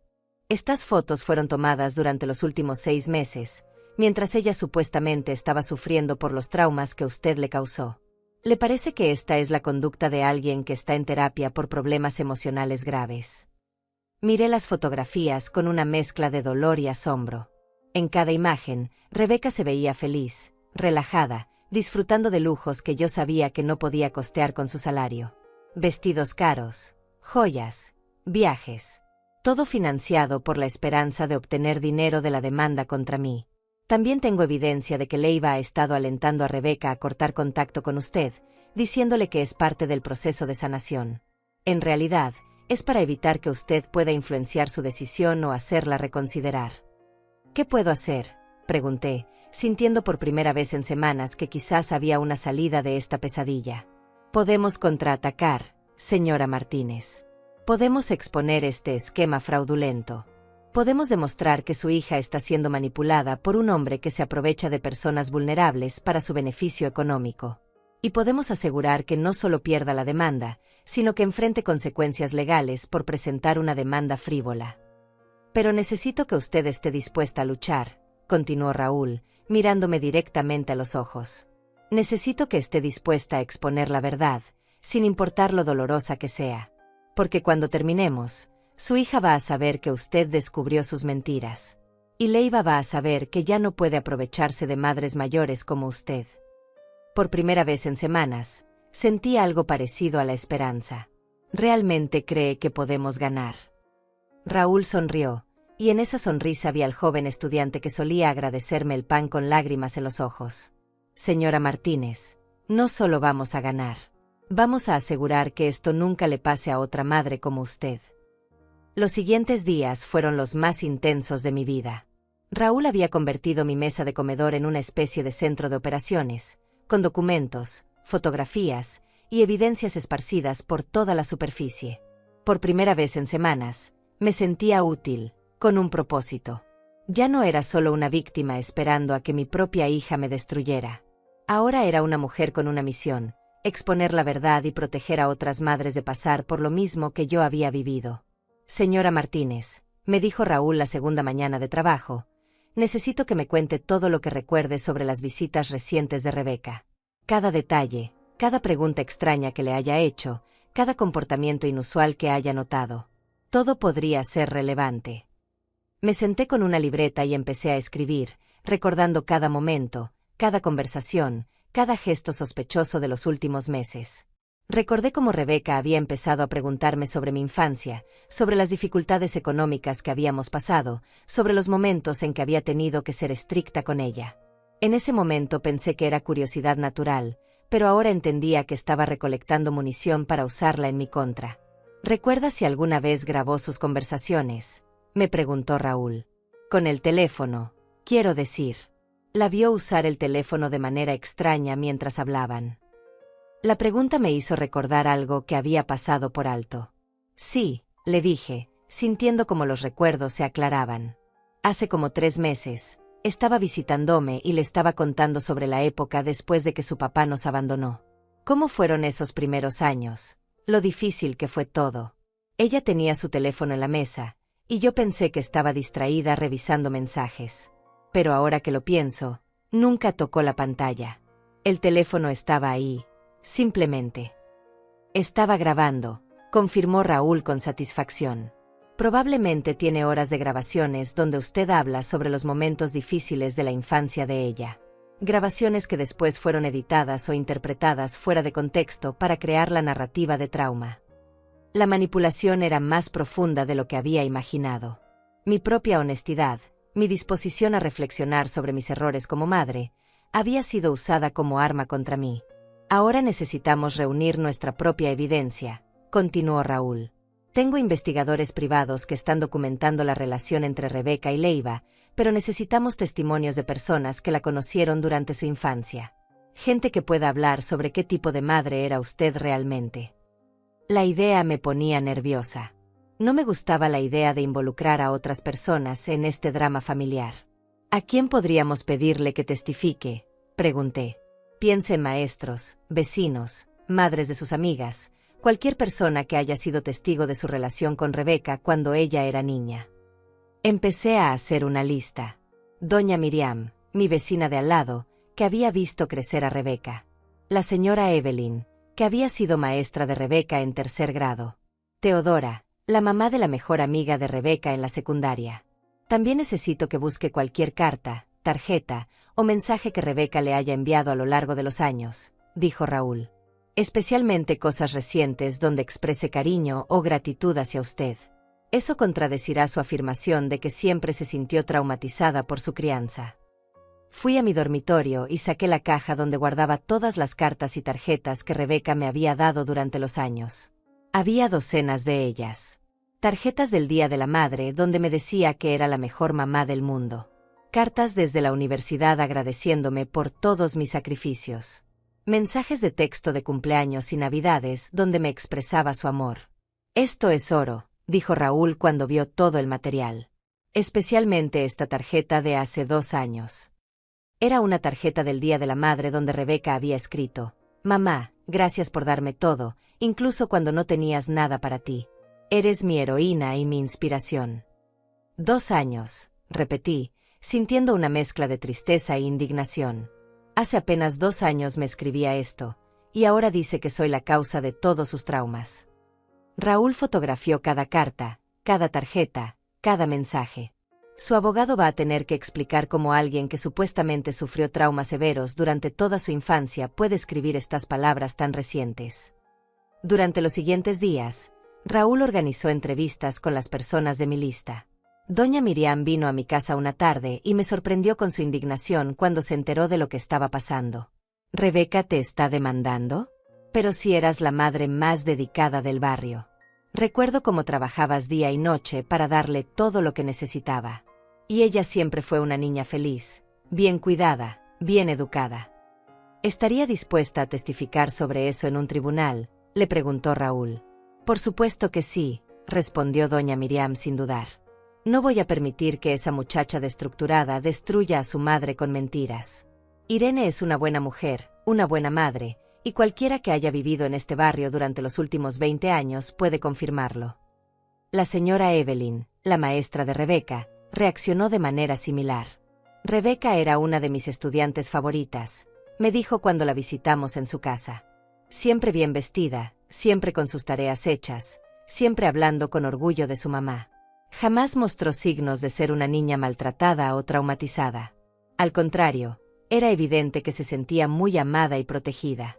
Estas fotos fueron tomadas durante los últimos 6 meses, mientras ella supuestamente estaba sufriendo por los traumas que usted le causó. ¿Le parece que esta es la conducta de alguien que está en terapia por problemas emocionales graves? Miré las fotografías con una mezcla de dolor y asombro. En cada imagen, Rebeca se veía feliz, relajada, disfrutando de lujos que yo sabía que no podía costear con su salario. Vestidos caros, joyas, viajes. Todo financiado por la esperanza de obtener dinero de la demanda contra mí. También tengo evidencia de que Leiva ha estado alentando a Rebeca a cortar contacto con usted, diciéndole que es parte del proceso de sanación. En realidad, es para evitar que usted pueda influenciar su decisión o hacerla reconsiderar. ¿Qué puedo hacer?, pregunté, sintiendo por primera vez en semanas que quizás había una salida de esta pesadilla. Podemos contraatacar, señora Martínez. Podemos exponer este esquema fraudulento. Podemos demostrar que su hija está siendo manipulada por un hombre que se aprovecha de personas vulnerables para su beneficio económico. Y podemos asegurar que no solo pierda la demanda, sino que enfrente consecuencias legales por presentar una demanda frívola. Pero necesito que usted esté dispuesta a luchar, continuó Raúl, mirándome directamente a los ojos. Necesito que esté dispuesta a exponer la verdad, sin importar lo dolorosa que sea. Porque cuando terminemos, su hija va a saber que usted descubrió sus mentiras. Y Leiva va a saber que ya no puede aprovecharse de madres mayores como usted. Por primera vez en semanas, sentí algo parecido a la esperanza. ¿Realmente cree que podemos ganar? Raúl sonrió, y en esa sonrisa vi al joven estudiante que solía agradecerme el pan con lágrimas en los ojos. Señora Martínez, no solo vamos a ganar. Vamos a asegurar que esto nunca le pase a otra madre como usted. Los siguientes días fueron los más intensos de mi vida. Raúl había convertido mi mesa de comedor en una especie de centro de operaciones, con documentos, fotografías y evidencias esparcidas por toda la superficie. Por primera vez en semanas, me sentía útil, con un propósito. Ya no era solo una víctima esperando a que mi propia hija me destruyera. Ahora era una mujer con una misión: exponer la verdad y proteger a otras madres de pasar por lo mismo que yo había vivido. Señora Martínez, me dijo Raúl la segunda mañana de trabajo, necesito que me cuente todo lo que recuerde sobre las visitas recientes de Rebeca. Cada detalle, cada pregunta extraña que le haya hecho, cada comportamiento inusual que haya notado. Todo podría ser relevante. Me senté con una libreta y empecé a escribir, recordando cada momento, cada conversación, cada gesto sospechoso de los últimos meses. Recordé cómo Rebeca había empezado a preguntarme sobre mi infancia, sobre las dificultades económicas que habíamos pasado, sobre los momentos en que había tenido que ser estricta con ella. En ese momento pensé que era curiosidad natural, pero ahora entendía que estaba recolectando munición para usarla en mi contra. ¿Recuerda si alguna vez grabó sus conversaciones?, me preguntó Raúl. Con el teléfono, quiero decir. La vio usar el teléfono de manera extraña mientras hablaban. La pregunta me hizo recordar algo que había pasado por alto. Sí, le dije, sintiendo como los recuerdos se aclaraban. Hace como 3 meses, estaba visitándome y le estaba contando sobre la época después de que su papá nos abandonó. ¿Cómo fueron esos primeros años? Lo difícil que fue todo. Ella tenía su teléfono en la mesa, y yo pensé que estaba distraída revisando mensajes. Pero ahora que lo pienso, Nunca tocó la pantalla. El teléfono estaba ahí, simplemente. Estaba grabando, confirmó Raúl con satisfacción. Probablemente tiene horas de grabaciones donde usted habla sobre los momentos difíciles de la infancia de ella. Grabaciones que después fueron editadas o interpretadas fuera de contexto para crear la narrativa de trauma. La manipulación era más profunda de lo que había imaginado. Mi propia honestidad, mi disposición a reflexionar sobre mis errores como madre, había sido usada como arma contra mí. Ahora necesitamos reunir nuestra propia evidencia, continuó Raúl. Tengo investigadores privados que están documentando la relación entre Rebeca y Leiva, pero necesitamos testimonios de personas que la conocieron durante su infancia. Gente que pueda hablar sobre qué tipo de madre era usted realmente. La idea me ponía nerviosa. No me gustaba la idea de involucrar a otras personas en este drama familiar. ¿A quién podríamos pedirle que testifique?, pregunté. Piense en maestros, vecinos, madres de sus amigas, cualquier persona que haya sido testigo de su relación con Rebeca cuando ella era niña. Empecé a hacer una lista. Doña Miriam, mi vecina de al lado, que había visto crecer a Rebeca. La señora Evelyn, que había sido maestra de Rebeca en 3er grado. Teodora, la mamá de la mejor amiga de Rebeca en la secundaria. También necesito que busque cualquier carta, tarjeta o mensaje que Rebeca le haya enviado a lo largo de los años, dijo Raúl. Especialmente cosas recientes donde exprese cariño o gratitud hacia usted. Eso contradecirá su afirmación de que siempre se sintió traumatizada por su crianza. Fui a mi dormitorio y saqué la caja donde guardaba todas las cartas y tarjetas que Rebeca me había dado durante los años. Había docenas de ellas. Tarjetas del Día de la Madre donde me decía que era la mejor mamá del mundo. Cartas desde la universidad agradeciéndome por todos mis sacrificios. Mensajes de texto de cumpleaños y navidades donde me expresaba su amor. Esto es oro, dijo Raúl cuando vio todo el material. Especialmente esta tarjeta de hace 2 años. Era una tarjeta del Día de la Madre donde Rebeca había escrito: «Mamá, gracias por darme todo, incluso cuando no tenías nada para ti. Eres mi heroína y mi inspiración». 2 años, repetí, sintiendo una mezcla de tristeza e indignación. Hace apenas 2 años me escribía esto, y ahora dice que soy la causa de todos sus traumas. Raúl fotografió cada carta, cada tarjeta, cada mensaje. Su abogado va a tener que explicar cómo alguien que supuestamente sufrió traumas severos durante toda su infancia puede escribir estas palabras tan recientes. Durante los siguientes días, Raúl organizó entrevistas con las personas de mi lista. Doña Miriam vino a mi casa una tarde y me sorprendió con su indignación cuando se enteró de lo que estaba pasando. «¿Rebeca te está demandando? Pero si eras la madre más dedicada del barrio. Recuerdo cómo trabajabas día y noche para darle todo lo que necesitaba. Y ella siempre fue una niña feliz, bien cuidada, bien educada». «¿Estaría dispuesta a testificar sobre eso en un tribunal?», le preguntó Raúl. «Por supuesto que sí», respondió doña Miriam sin dudar. «No voy a permitir que esa muchacha destructurada destruya a su madre con mentiras. Irene es una buena mujer, una buena madre, y cualquiera que haya vivido en este barrio durante los últimos 20 años puede confirmarlo». La señora Evelyn, la maestra de Rebeca, reaccionó de manera similar. «Rebeca era una de mis estudiantes favoritas», me dijo cuando la visitamos en su casa. «Siempre bien vestida, siempre con sus tareas hechas, siempre hablando con orgullo de su mamá. Jamás mostró signos de ser una niña maltratada o traumatizada. Al contrario, era evidente que se sentía muy amada y protegida».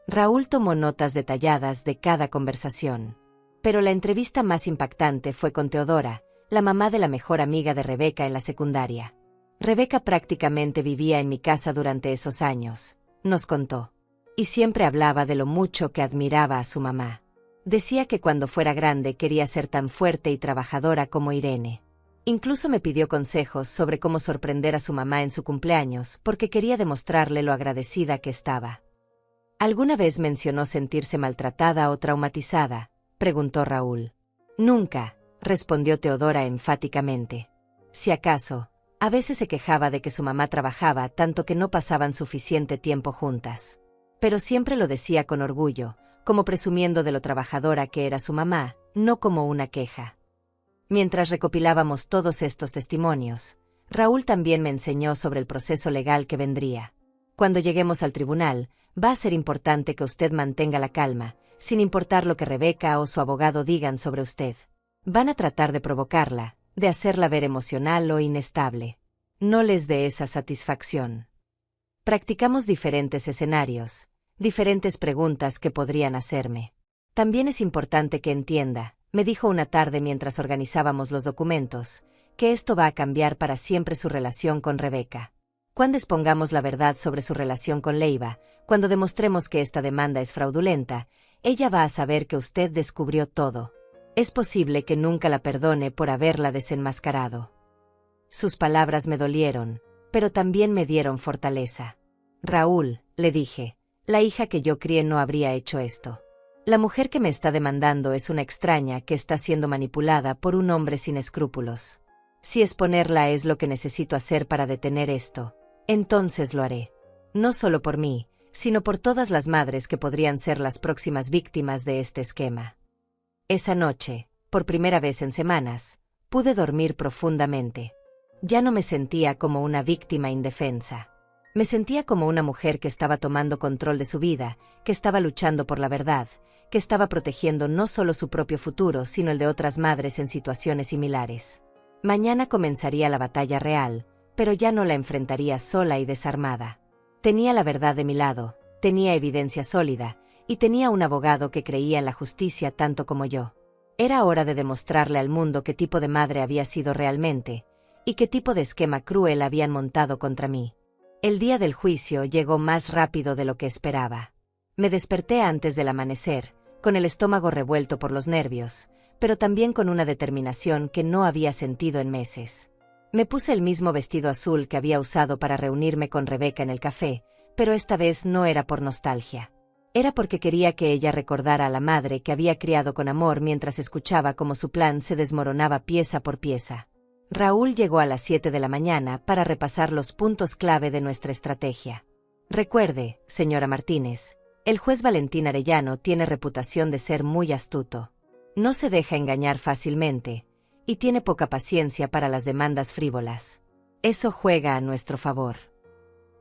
Raúl tomó notas detalladas de cada conversación. Pero la entrevista más impactante fue con Teodora, la mamá de la mejor amiga de Rebeca en la secundaria. «Rebeca prácticamente vivía en mi casa durante esos años», nos contó. «Y siempre hablaba de lo mucho que admiraba a su mamá. Decía que cuando fuera grande quería ser tan fuerte y trabajadora como Irene. Incluso me pidió consejos sobre cómo sorprender a su mamá en su cumpleaños porque quería demostrarle lo agradecida que estaba». «¿Alguna vez mencionó sentirse maltratada o traumatizada?», preguntó Raúl. «Nunca», respondió Teodora enfáticamente. «Si acaso, a veces se quejaba de que su mamá trabajaba tanto que no pasaban suficiente tiempo juntas. Pero siempre lo decía con orgullo, como presumiendo de lo trabajadora que era su mamá, no como una queja». Mientras recopilábamos todos estos testimonios, Raúl también me enseñó sobre el proceso legal que vendría. Cuando lleguemos al tribunal, va a ser importante que usted mantenga la calma, sin importar lo que Rebeca o su abogado digan sobre usted. Van a tratar de provocarla, de hacerla ver emocional o inestable. No les dé esa satisfacción. Practicamos diferentes escenarios, diferentes preguntas que podrían hacerme. También es importante que entienda, me dijo una tarde mientras organizábamos los documentos, que esto va a cambiar para siempre su relación con Rebeca. Cuando expongamos la verdad sobre su relación con Leiva, cuando demostremos que esta demanda es fraudulenta, ella va a saber que usted descubrió todo. Es posible que nunca la perdone por haberla desenmascarado. Sus palabras me dolieron, pero también me dieron fortaleza. Raúl, le dije, la hija que yo crié no habría hecho esto. La mujer que me está demandando es una extraña que está siendo manipulada por un hombre sin escrúpulos. Si exponerla es lo que necesito hacer para detener esto, entonces lo haré. No solo por mí, sino por todas las madres que podrían ser las próximas víctimas de este esquema. Esa noche, por primera vez en semanas, pude dormir profundamente. Ya no me sentía como una víctima indefensa. Me sentía como una mujer que estaba tomando control de su vida, que estaba luchando por la verdad, que estaba protegiendo no solo su propio futuro, sino el de otras madres en situaciones similares. Mañana comenzaría la batalla real, pero ya no la enfrentaría sola y desarmada. Tenía la verdad de mi lado, tenía evidencia sólida, y tenía un abogado que creía en la justicia tanto como yo. Era hora de demostrarle al mundo qué tipo de madre había sido realmente, y qué tipo de esquema cruel habían montado contra mí. El día del juicio llegó más rápido de lo que esperaba. Me desperté antes del amanecer, con el estómago revuelto por los nervios, pero también con una determinación que no había sentido en meses. Me puse el mismo vestido azul que había usado para reunirme con Rebeca en el café, pero esta vez no era por nostalgia. Era porque quería que ella recordara a la madre que había criado con amor mientras escuchaba cómo su plan se desmoronaba pieza por pieza. Raúl llegó a las 7 de la mañana para repasar los puntos clave de nuestra estrategia. Recuerde, señora Martínez, el juez Valentín Arellano tiene reputación de ser muy astuto. No se deja engañar fácilmente, y tiene poca paciencia para las demandas frívolas. Eso juega a nuestro favor.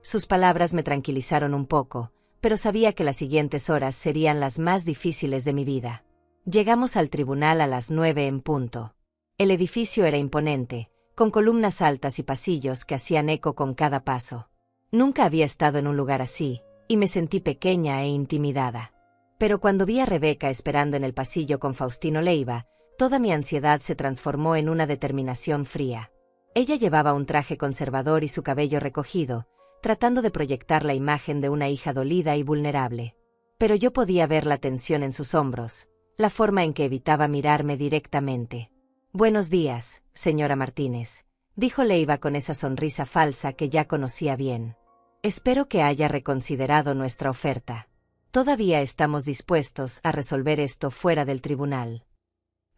Sus palabras me tranquilizaron un poco, pero sabía que las siguientes horas serían las más difíciles de mi vida. Llegamos al tribunal a las 9 en punto. El edificio era imponente, con columnas altas y pasillos que hacían eco con cada paso. Nunca había estado en un lugar así, y me sentí pequeña e intimidada. Pero cuando vi a Rebeca esperando en el pasillo con Faustino Leiva, toda mi ansiedad se transformó en una determinación fría. Ella llevaba un traje conservador y su cabello recogido, tratando de proyectar la imagen de una hija dolida y vulnerable. Pero yo podía ver la tensión en sus hombros, la forma en que evitaba mirarme directamente. «Buenos días, señora Martínez», dijo Leiva con esa sonrisa falsa que ya conocía bien. «Espero que haya reconsiderado nuestra oferta. Todavía estamos dispuestos a resolver esto fuera del tribunal».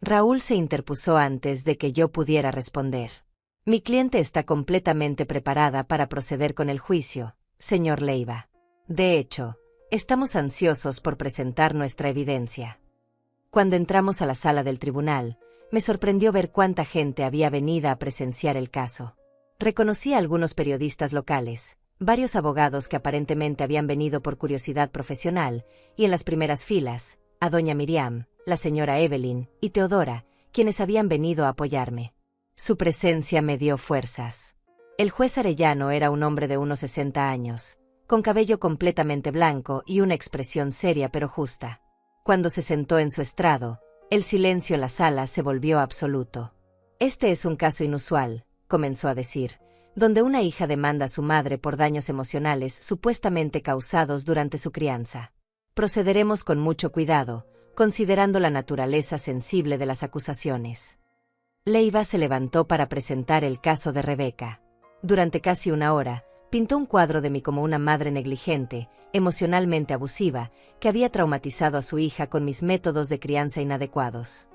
Raúl se interpuso antes de que yo pudiera responder. «Mi cliente está completamente preparada para proceder con el juicio, señor Leiva. De hecho, estamos ansiosos por presentar nuestra evidencia». Cuando entramos a la sala del tribunal, me sorprendió ver cuánta gente había venido a presenciar el caso. Reconocí a algunos periodistas locales, varios abogados que aparentemente habían venido por curiosidad profesional, y en las primeras filas, a doña Miriam, la señora Evelyn y Teodora, quienes habían venido a apoyarme. Su presencia me dio fuerzas. El juez Arellano era un hombre de unos 60 años, con cabello completamente blanco y una expresión seria pero justa. Cuando se sentó en su estrado, el silencio en la sala se volvió absoluto. «Este es un caso inusual», comenzó a decir, «donde una hija demanda a su madre por daños emocionales supuestamente causados durante su crianza. Procederemos con mucho cuidado, considerando la naturaleza sensible de las acusaciones». Leiva se levantó para presentar el caso de Rebeca. Durante casi una hora, pintó un cuadro de mí como una madre negligente, emocionalmente abusiva, que había traumatizado a su hija con mis métodos de crianza inadecuados.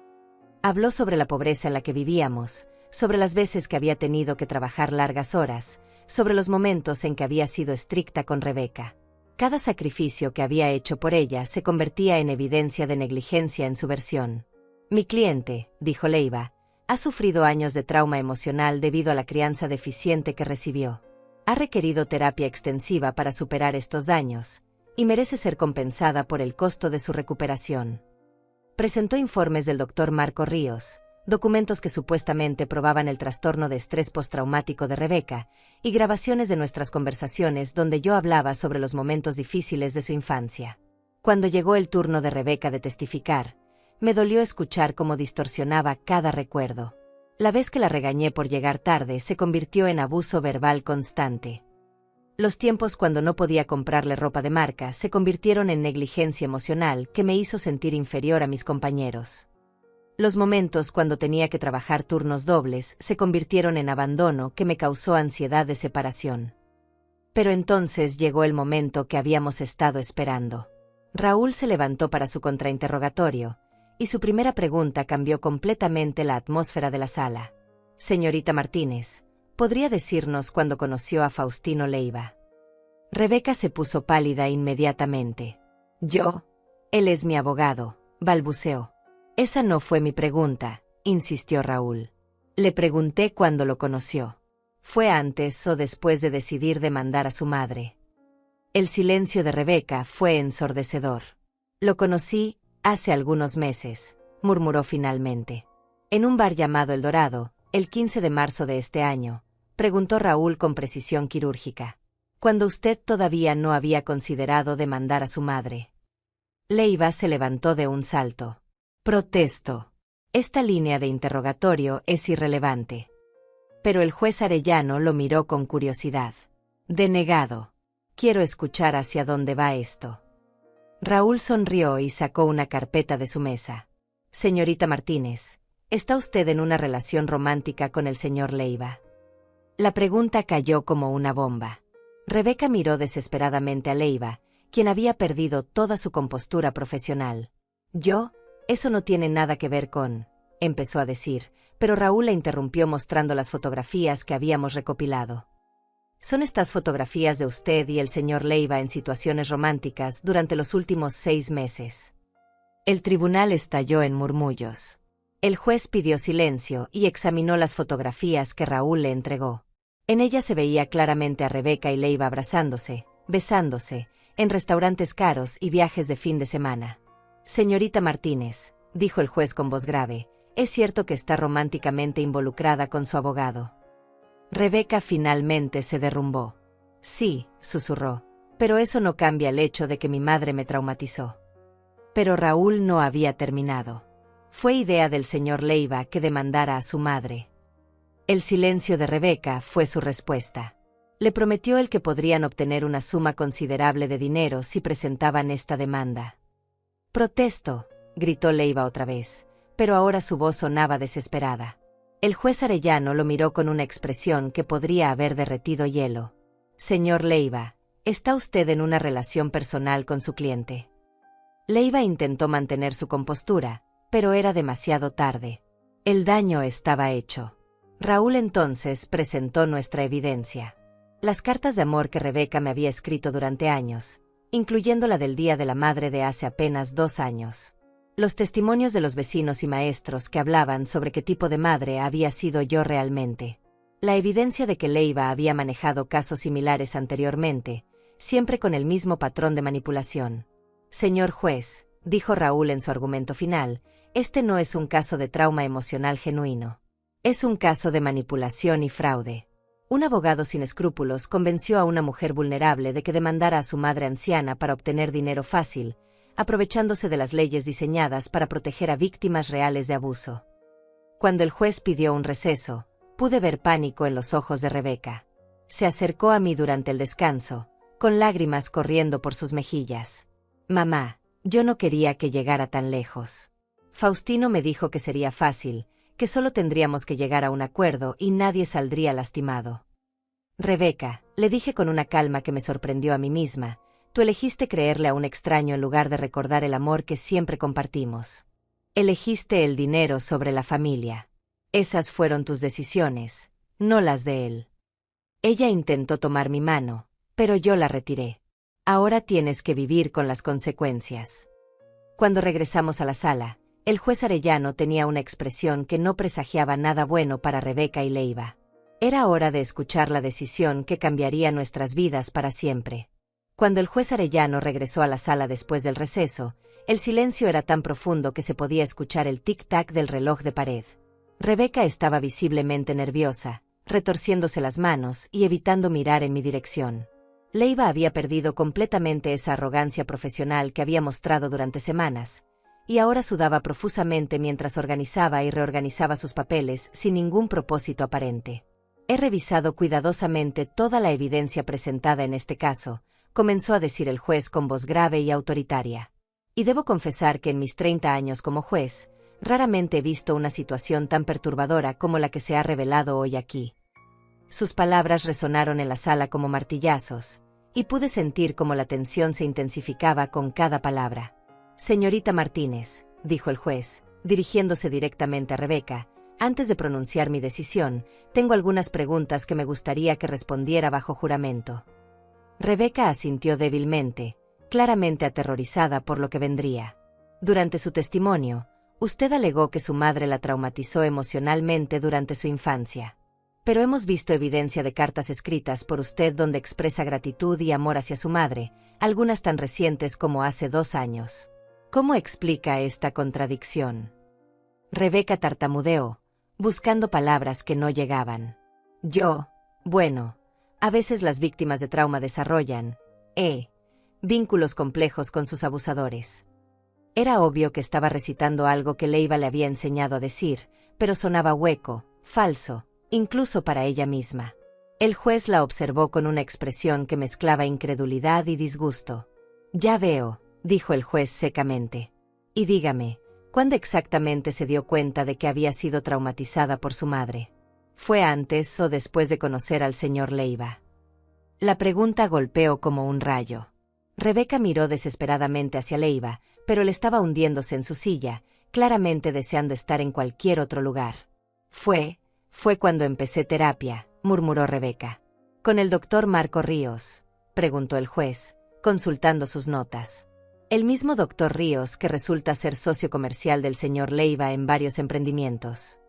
Habló sobre la pobreza en la que vivíamos, sobre las veces que había tenido que trabajar largas horas, sobre los momentos en que había sido estricta con Rebeca. Cada sacrificio que había hecho por ella se convertía en evidencia de negligencia en su versión. «Mi cliente», dijo Leiva, Ha sufrido años de trauma emocional debido a la crianza deficiente que recibió. Ha requerido terapia extensiva para superar estos daños, y merece ser compensada por el costo de su recuperación. Presentó informes del Dr. Marco Ríos, documentos que supuestamente probaban el trastorno de estrés postraumático de Rebeca, y grabaciones de nuestras conversaciones donde yo hablaba sobre los momentos difíciles de su infancia. Cuando llegó el turno de Rebeca de testificar, me dolió escuchar cómo distorsionaba cada recuerdo. La vez que la regañé por llegar tarde se convirtió en abuso verbal constante. Los tiempos cuando no podía comprarle ropa de marca se convirtieron en negligencia emocional que me hizo sentir inferior a mis compañeros. Los momentos cuando tenía que trabajar turnos dobles se convirtieron en abandono que me causó ansiedad de separación. Pero entonces llegó el momento que habíamos estado esperando. Raúl se levantó para su contrainterrogatorio, y su primera pregunta cambió completamente la atmósfera de la sala. Señorita Martínez, ¿podría decirnos cuándo conoció a Faustino Leiva? Rebeca se puso pálida inmediatamente. Yo, él es mi abogado, balbuceó. Esa no fue mi pregunta, insistió Raúl. Le pregunté cuándo lo conoció. ¿Fue antes o después de decidir demandar a su madre? El silencio de Rebeca fue ensordecedor. Lo conocí hace algunos meses, murmuró finalmente. En un bar llamado El Dorado, el 15 de marzo de este año, preguntó Raúl con precisión quirúrgica. Cuando usted todavía no había considerado demandar a su madre. Leiva se levantó de un salto. Protesto. Esta línea de interrogatorio es irrelevante. Pero el juez Arellano lo miró con curiosidad. Denegado. Quiero escuchar hacia dónde va esto. Raúl sonrió y sacó una carpeta de su mesa. Señorita Martínez, ¿está usted en una relación romántica con el señor Leiva? La pregunta cayó como una bomba. Rebeca miró desesperadamente a Leiva, quien había perdido toda su compostura profesional. Eso no tiene nada que ver con, empezó a decir, pero Raúl la interrumpió mostrando las fotografías que habíamos recopilado. Son estas fotografías de usted y el señor Leiva en situaciones románticas durante los últimos 6 meses. El tribunal estalló en murmullos. El juez pidió silencio y examinó las fotografías que Raúl le entregó. En ellas se veía claramente a Rebeca y Leiva abrazándose, besándose, en restaurantes caros y viajes de fin de semana. Señorita Martínez, dijo el juez con voz grave, es cierto que está románticamente involucrada con su abogado. Rebeca finalmente se derrumbó. Sí, susurró, pero eso no cambia el hecho de que mi madre me traumatizó. Pero Raúl no había terminado. Fue idea del señor Leiva que demandara a su madre. El silencio de Rebeca fue su respuesta. Le prometió él que podrían obtener una suma considerable de dinero si presentaban esta demanda. Protesto, gritó Leiva otra vez, pero ahora su voz sonaba desesperada. El juez Arellano lo miró con una expresión que podría haber derretido hielo. Señor Leiva, ¿está usted en una relación personal con su cliente? Leiva intentó mantener su compostura, pero era demasiado tarde. El daño estaba hecho. Raúl entonces presentó nuestra evidencia. Las cartas de amor que Rebeca me había escrito durante años, incluyendo la del Día de la Madre de hace apenas 2 años. Los testimonios de los vecinos y maestros que hablaban sobre qué tipo de madre había sido yo realmente. La evidencia de que Leiva había manejado casos similares anteriormente, siempre con el mismo patrón de manipulación. Señor juez, dijo Raúl en su argumento final, este no es un caso de trauma emocional genuino. Es un caso de manipulación y fraude. Un abogado sin escrúpulos convenció a una mujer vulnerable de que demandara a su madre anciana para obtener dinero fácil, aprovechándose de las leyes diseñadas para proteger a víctimas reales de abuso. Cuando el juez pidió un receso, pude ver pánico en los ojos de Rebeca. Se acercó a mí durante el descanso, con lágrimas corriendo por sus mejillas. Mamá, yo no quería que llegara tan lejos. Faustino me dijo que sería fácil, que solo tendríamos que llegar a un acuerdo y nadie saldría lastimado. Rebeca, le dije con una calma que me sorprendió a mí misma, tú elegiste creerle a un extraño en lugar de recordar el amor que siempre compartimos. Elegiste el dinero sobre la familia. Esas fueron tus decisiones, no las de él. Ella intentó tomar mi mano, pero yo la retiré. Ahora tienes que vivir con las consecuencias. Cuando regresamos a la sala, El juez Arellano tenía una expresión que no presagiaba nada bueno para Rebeca y Leiva. Era hora de escuchar la decisión que cambiaría nuestras vidas para siempre. Cuando el juez Arellano regresó a la sala después del receso, el silencio era tan profundo que se podía escuchar el tic-tac del reloj de pared. Rebeca estaba visiblemente nerviosa, retorciéndose las manos y evitando mirar en mi dirección. Leiva había perdido completamente esa arrogancia profesional que había mostrado durante semanas, y ahora sudaba profusamente mientras organizaba y reorganizaba sus papeles sin ningún propósito aparente. He revisado cuidadosamente toda la evidencia presentada en este caso, comenzó a decir el juez con voz grave y autoritaria. Y debo confesar que en mis 30 años como juez, raramente he visto una situación tan perturbadora como la que se ha revelado hoy aquí. Sus palabras resonaron en la sala como martillazos, y pude sentir cómo la tensión se intensificaba con cada palabra. Señorita Martínez, dijo el juez, dirigiéndose directamente a Rebeca, antes de pronunciar mi decisión, tengo algunas preguntas que me gustaría que respondiera bajo juramento. Rebeca asintió débilmente, claramente aterrorizada por lo que vendría. Durante su testimonio, usted alegó que su madre la traumatizó emocionalmente durante su infancia. Pero hemos visto evidencia de cartas escritas por usted donde expresa gratitud y amor hacia su madre, algunas tan recientes como hace 2 años. ¿Cómo explica esta contradicción? Rebeca tartamudeó, buscando palabras que no llegaban. Bueno, a veces las víctimas de trauma desarrollan, vínculos complejos con sus abusadores. Era obvio que estaba recitando algo que Leiva le había enseñado a decir, pero sonaba hueco, falso, incluso para ella misma. El juez la observó con una expresión que mezclaba incredulidad y disgusto. Ya veo, dijo el juez secamente. Y dígame, ¿cuándo exactamente se dio cuenta de que había sido traumatizada por su madre? ¿Fue antes o después de conocer al señor Leiva? La pregunta golpeó como un rayo. Rebeca miró desesperadamente hacia Leiva, pero él estaba hundiéndose en su silla, claramente deseando estar en cualquier otro lugar. Fue cuando empecé terapia, murmuró Rebeca. ¿Con el doctor Marco Ríos?, preguntó el juez, consultando sus notas. El mismo doctor Ríos que resulta ser socio comercial del señor Leiva en varios emprendimientos.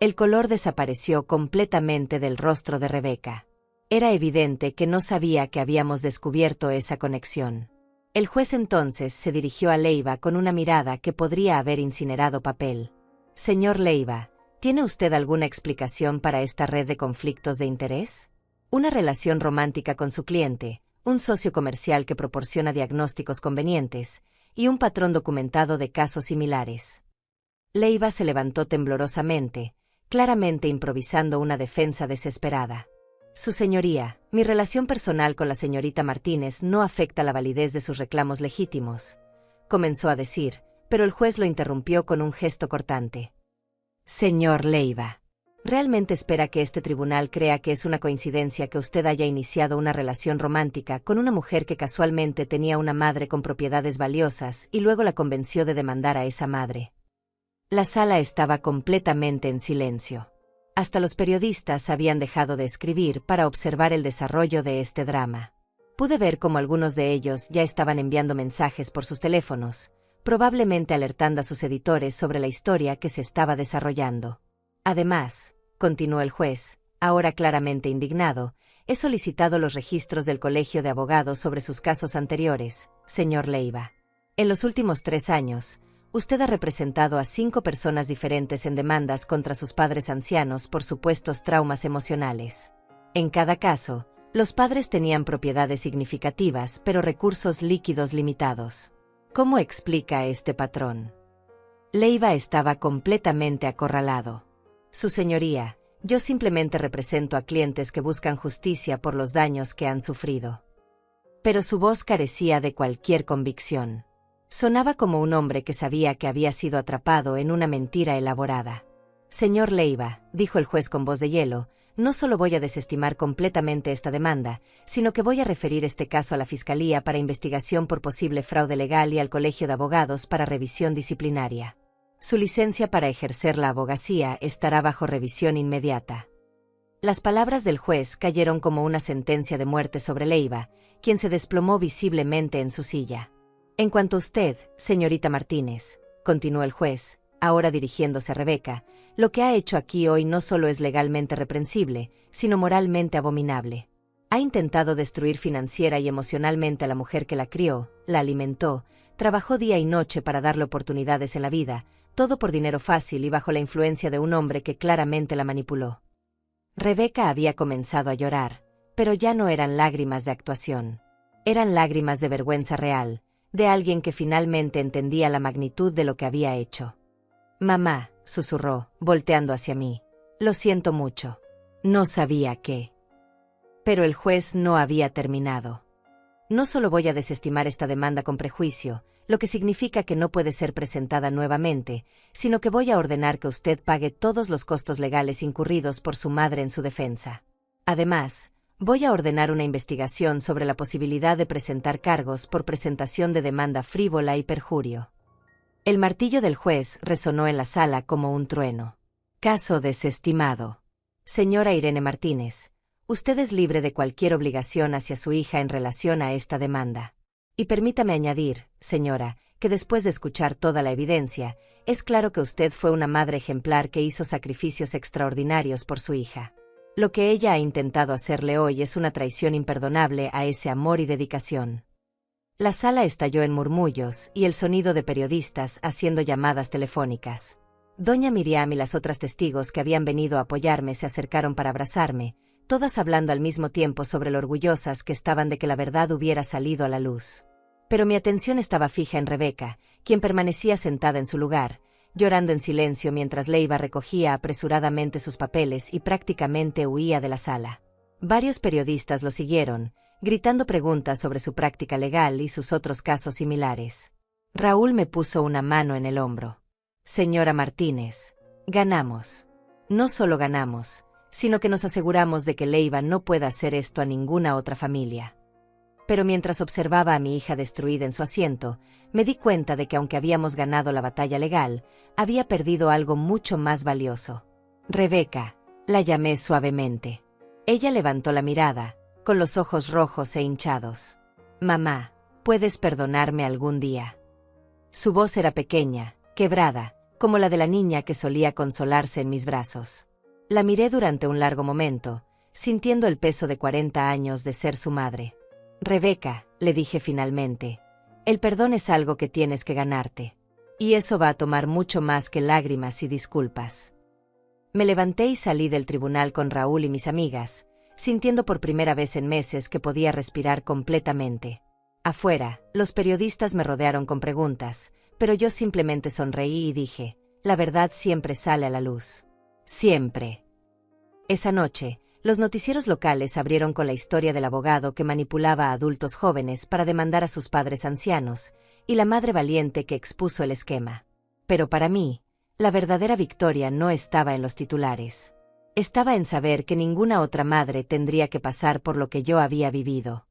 El color desapareció completamente del rostro de Rebeca. Era evidente que no sabía que habíamos descubierto esa conexión. El juez entonces se dirigió a Leiva con una mirada que podría haber incinerado papel. Señor Leiva, ¿tiene usted alguna explicación para esta red de conflictos de interés? Una relación romántica con su cliente, un socio comercial que proporciona diagnósticos convenientes, y un patrón documentado de casos similares. Leiva se levantó temblorosamente, claramente improvisando una defensa desesperada. Su señoría, mi relación personal con la señorita Martínez no afecta la validez de sus reclamos legítimos, comenzó a decir, pero el juez lo interrumpió con un gesto cortante. Señor Leiva, ¿realmente espera que este tribunal crea que es una coincidencia que usted haya iniciado una relación romántica con una mujer que casualmente tenía una madre con propiedades valiosas y luego la convenció de demandar a esa madre? La sala estaba completamente en silencio. Hasta los periodistas habían dejado de escribir para observar el desarrollo de este drama. Pude ver cómo algunos de ellos ya estaban enviando mensajes por sus teléfonos, probablemente alertando a sus editores sobre la historia que se estaba desarrollando. Además, continuó el juez, ahora claramente indignado, he solicitado los registros del Colegio de Abogados sobre sus casos anteriores, señor Leiva. En los últimos 3 años, usted ha representado a 5 personas diferentes en demandas contra sus padres ancianos por supuestos traumas emocionales. En cada caso, los padres tenían propiedades significativas pero recursos líquidos limitados. ¿Cómo explica este patrón? Leiva estaba completamente acorralado. Su señoría, yo simplemente represento a clientes que buscan justicia por los daños que han sufrido. Pero su voz carecía de cualquier convicción. Sonaba como un hombre que sabía que había sido atrapado en una mentira elaborada. Señor Leiva, dijo el juez con voz de hielo, no solo voy a desestimar completamente esta demanda, sino que voy a referir este caso a la Fiscalía para investigación por posible fraude legal y al Colegio de Abogados para revisión disciplinaria. Su licencia para ejercer la abogacía estará bajo revisión inmediata. Las palabras del juez cayeron como una sentencia de muerte sobre Leiva, quien se desplomó visiblemente en su silla. En cuanto a usted, señorita Martínez, continuó el juez, ahora dirigiéndose a Rebeca, lo que ha hecho aquí hoy no solo es legalmente reprensible, sino moralmente abominable. Ha intentado destruir financiera y emocionalmente a la mujer que la crió, la alimentó, trabajó día y noche para darle oportunidades en la vida, todo por dinero fácil y bajo la influencia de un hombre que claramente la manipuló. Rebeca había comenzado a llorar, pero ya no eran lágrimas de actuación. Eran lágrimas de vergüenza real, de alguien que finalmente entendía la magnitud de lo que había hecho. «Mamá», susurró, volteando hacia mí. «Lo siento mucho. No sabía qué». Pero el juez no había terminado. «No solo voy a desestimar esta demanda con prejuicio, lo que significa que no puede ser presentada nuevamente, sino que voy a ordenar que usted pague todos los costos legales incurridos por su madre en su defensa. Además, voy a ordenar una investigación sobre la posibilidad de presentar cargos por presentación de demanda frívola y perjurio». El martillo del juez resonó en la sala como un trueno. «Caso desestimado. Señora Irene Martínez, usted es libre de cualquier obligación hacia su hija en relación a esta demanda. Y permítame añadir, señora, que después de escuchar toda la evidencia, es claro que usted fue una madre ejemplar que hizo sacrificios extraordinarios por su hija. Lo que ella ha intentado hacerle hoy es una traición imperdonable a ese amor y dedicación». La sala estalló en murmullos y el sonido de periodistas haciendo llamadas telefónicas. Doña Miriam y las otras testigos que habían venido a apoyarme se acercaron para abrazarme, todas hablando al mismo tiempo sobre lo orgullosas que estaban de que la verdad hubiera salido a la luz. Pero mi atención estaba fija en Rebeca, quien permanecía sentada en su lugar, llorando en silencio mientras Leiva recogía apresuradamente sus papeles y prácticamente huía de la sala. Varios periodistas lo siguieron, gritando preguntas sobre su práctica legal y sus otros casos similares. Raúl me puso una mano en el hombro. «Señora Martínez, ganamos. No solo ganamos, sino que nos aseguramos de que Leiva no pueda hacer esto a ninguna otra familia». Pero mientras observaba a mi hija destruida en su asiento, me di cuenta de que aunque habíamos ganado la batalla legal, había perdido algo mucho más valioso. «Rebeca», la llamé suavemente. Ella levantó la mirada, con los ojos rojos e hinchados. «Mamá, ¿puedes perdonarme algún día?». Su voz era pequeña, quebrada, como la de la niña que solía consolarse en mis brazos. La miré durante un largo momento, sintiendo el peso de 40 años de ser su madre. «Rebeca», le dije finalmente, «el perdón es algo que tienes que ganarte. Y eso va a tomar mucho más que lágrimas y disculpas». Me levanté y salí del tribunal con Raúl y mis amigas, sintiendo por primera vez en meses que podía respirar completamente. Afuera, los periodistas me rodearon con preguntas, pero yo simplemente sonreí y dije, la verdad siempre sale a la luz. Siempre. Esa noche, los noticieros locales abrieron con la historia del abogado que manipulaba a adultos jóvenes para demandar a sus padres ancianos, y la madre valiente que expuso el esquema. Pero para mí, la verdadera victoria no estaba en los titulares. Estaba en saber que ninguna otra madre tendría que pasar por lo que yo había vivido.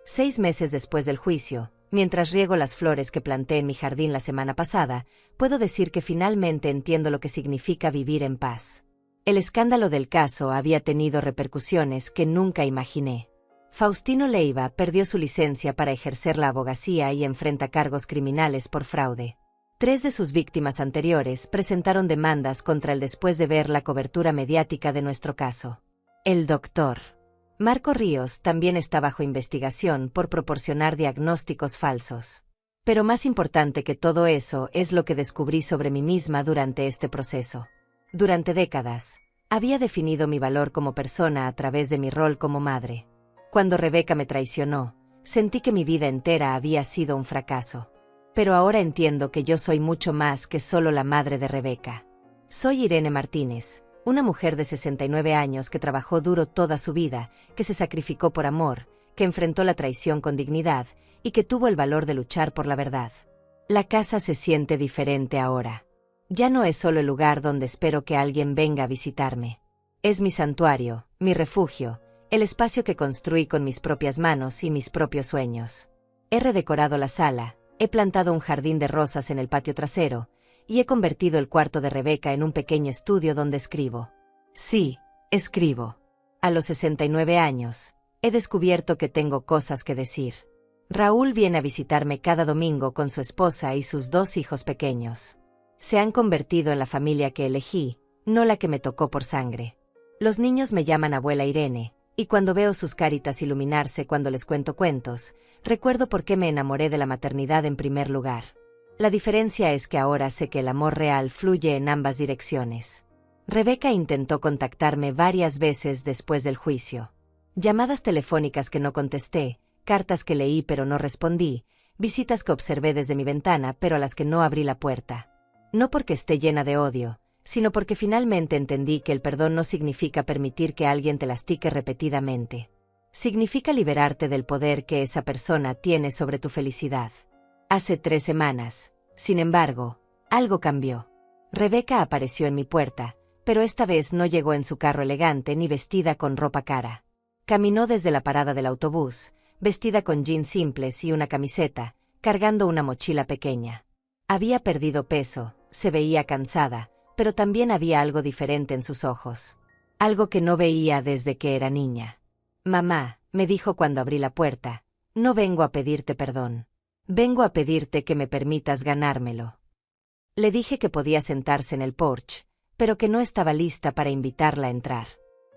6 meses después del juicio, mientras riego las flores que planté en mi jardín la semana pasada, puedo decir que finalmente entiendo lo que significa vivir en paz. El escándalo del caso había tenido repercusiones que nunca imaginé. Faustino Leiva perdió su licencia para ejercer la abogacía y enfrenta cargos criminales por fraude. 3 de sus víctimas anteriores presentaron demandas contra él después de ver la cobertura mediática de nuestro caso. El doctor Marco Ríos también está bajo investigación por proporcionar diagnósticos falsos. Pero más importante que todo eso es lo que descubrí sobre mí misma durante este proceso. Durante décadas, había definido mi valor como persona a través de mi rol como madre. Cuando Rebeca me traicionó, sentí que mi vida entera había sido un fracaso. Pero ahora entiendo que yo soy mucho más que solo la madre de Rebeca. Soy Irene Martínez, una mujer de 69 años que trabajó duro toda su vida, que se sacrificó por amor, que enfrentó la traición con dignidad y que tuvo el valor de luchar por la verdad. La casa se siente diferente ahora. Ya no es solo el lugar donde espero que alguien venga a visitarme. Es mi santuario, mi refugio, el espacio que construí con mis propias manos y mis propios sueños. He redecorado la sala, he plantado un jardín de rosas en el patio trasero, y he convertido el cuarto de Rebeca en un pequeño estudio donde escribo. Sí, escribo. A los 69 años, he descubierto que tengo cosas que decir. Raúl viene a visitarme cada domingo con su esposa y sus 2 hijos pequeños. Se han convertido en la familia que elegí, no la que me tocó por sangre. Los niños me llaman abuela Irene, y cuando veo sus caritas iluminarse cuando les cuento cuentos, recuerdo por qué me enamoré de la maternidad en primer lugar. La diferencia es que ahora sé que el amor real fluye en ambas direcciones. Rebeca intentó contactarme varias veces después del juicio. Llamadas telefónicas que no contesté, cartas que leí pero no respondí, visitas que observé desde mi ventana pero a las que no abrí la puerta. No porque esté llena de odio, sino porque finalmente entendí que el perdón no significa permitir que alguien te lastique repetidamente. Significa liberarte del poder que esa persona tiene sobre tu felicidad. Hace 3 semanas, sin embargo, algo cambió. Rebeca apareció en mi puerta, pero esta vez no llegó en su carro elegante ni vestida con ropa cara. Caminó desde la parada del autobús, vestida con jeans simples y una camiseta, cargando una mochila pequeña. Había perdido peso, se veía cansada, pero también había algo diferente en sus ojos. Algo que no veía desde que era niña. «Mamá», me dijo cuando abrí la puerta, «no vengo a pedirte perdón. Vengo a pedirte que me permitas ganármelo». Le dije que podía sentarse en el porche, pero que no estaba lista para invitarla a entrar.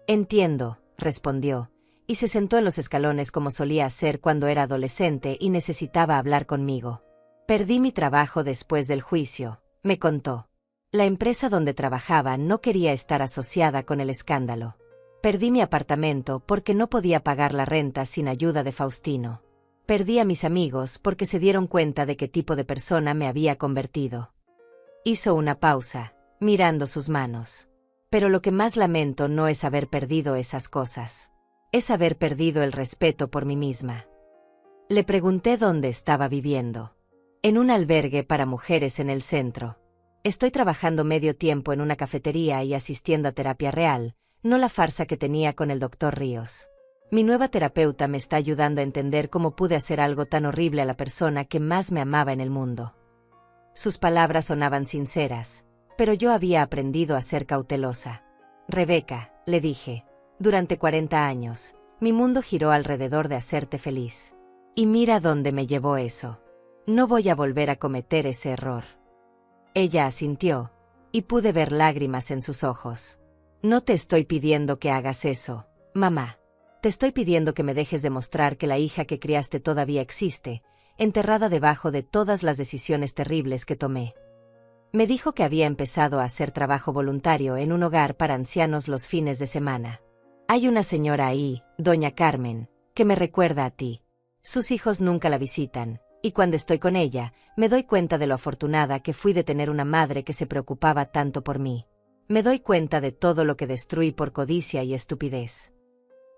«Entiendo», respondió, y se sentó en los escalones como solía hacer cuando era adolescente y necesitaba hablar conmigo. «Perdí mi trabajo después del juicio», me contó. La empresa donde trabajaba no quería estar asociada con el escándalo. Perdí mi apartamento porque no podía pagar la renta sin ayuda de Faustino. Perdí a mis amigos porque se dieron cuenta de qué tipo de persona me había convertido. Hizo una pausa, mirando sus manos. Pero lo que más lamento no es haber perdido esas cosas. Es haber perdido el respeto por mí misma. Le pregunté dónde estaba viviendo. En un albergue para mujeres en el centro. Estoy trabajando medio tiempo en una cafetería y asistiendo a terapia real, no la farsa que tenía con el Dr. Ríos. Mi nueva terapeuta me está ayudando a entender cómo pude hacer algo tan horrible a la persona que más me amaba en el mundo. Sus palabras sonaban sinceras, pero yo había aprendido a ser cautelosa. Rebeca, le dije, durante 40 años, mi mundo giró alrededor de hacerte feliz. Y mira dónde me llevó eso. No voy a volver a cometer ese error. Ella asintió, y pude ver lágrimas en sus ojos. No te estoy pidiendo que hagas eso, mamá. Te estoy pidiendo que me dejes demostrar que la hija que criaste todavía existe, enterrada debajo de todas las decisiones terribles que tomé. Me dijo que había empezado a hacer trabajo voluntario en un hogar para ancianos los fines de semana. Hay una señora ahí, doña Carmen, que me recuerda a ti. Sus hijos nunca la visitan, y cuando estoy con ella, me doy cuenta de lo afortunada que fui de tener una madre que se preocupaba tanto por mí. Me doy cuenta de todo lo que destruí por codicia y estupidez.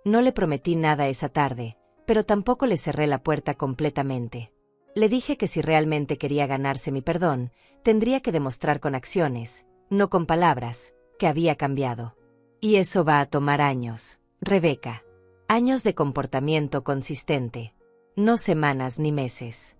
No le prometí nada esa tarde, pero tampoco le cerré la puerta completamente. Le dije que si realmente quería ganarse mi perdón, tendría que demostrar con acciones, no con palabras, que había cambiado. Y eso va a tomar años, Rebeca. Años de comportamiento consistente. No semanas ni meses.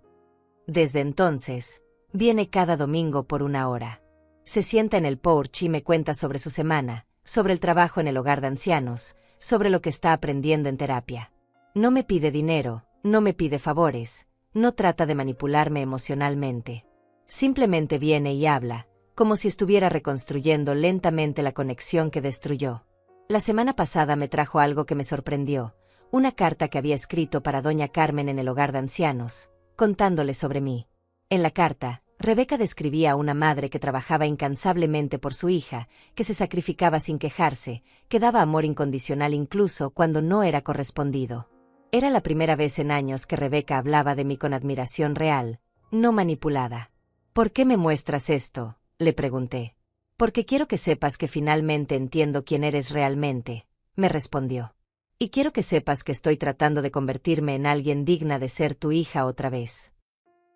Desde entonces, viene cada domingo por 1 hora. Se sienta en el porche y me cuenta sobre su semana, sobre el trabajo en el hogar de ancianos, sobre lo que está aprendiendo en terapia. No me pide dinero, no me pide favores, no trata de manipularme emocionalmente. Simplemente viene y habla, como si estuviera reconstruyendo lentamente la conexión que destruyó. La semana pasada me trajo algo que me sorprendió, una carta que había escrito para doña Carmen en el hogar de ancianos, contándole sobre mí. En la carta, Rebeca describía a una madre que trabajaba incansablemente por su hija, que se sacrificaba sin quejarse, que daba amor incondicional incluso cuando no era correspondido. Era la primera vez en años que Rebeca hablaba de mí con admiración real, no manipulada. ¿Por qué me muestras esto?, le pregunté. Porque quiero que sepas que finalmente entiendo quién eres realmente, me respondió. Y quiero que sepas que estoy tratando de convertirme en alguien digna de ser tu hija otra vez.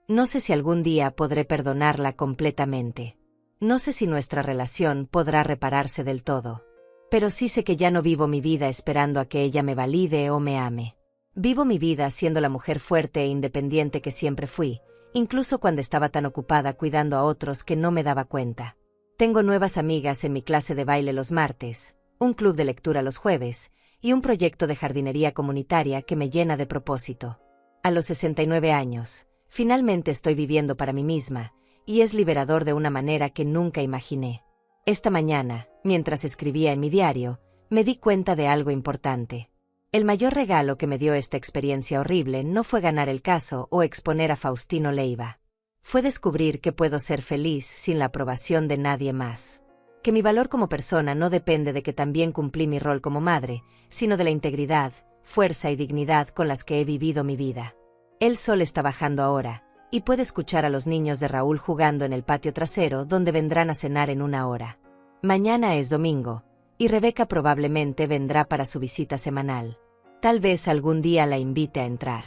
No sé si algún día podré perdonarla completamente. No sé si nuestra relación podrá repararse del todo. Pero sí sé que ya no vivo mi vida esperando a que ella me valide o me ame. Vivo mi vida siendo la mujer fuerte e independiente que siempre fui, incluso cuando estaba tan ocupada cuidando a otros que no me daba cuenta. Tengo nuevas amigas en mi clase de baile los martes, un club de lectura los jueves, y un proyecto de jardinería comunitaria que me llena de propósito. A los 69 años, finalmente estoy viviendo para mí misma, y es liberador de una manera que nunca imaginé. Esta mañana, mientras escribía en mi diario, me di cuenta de algo importante. El mayor regalo que me dio esta experiencia horrible no fue ganar el caso o exponer a Faustino Leiva. Fue descubrir que puedo ser feliz sin la aprobación de nadie más. Que mi valor como persona no depende de que también cumplí mi rol como madre, sino de la integridad, fuerza y dignidad con las que he vivido mi vida. El sol está bajando ahora, y puede escuchar a los niños de Raúl jugando en el patio trasero donde vendrán a cenar en una hora. Mañana es domingo, y Rebeca probablemente vendrá para su visita semanal. Tal vez algún día la invite a entrar.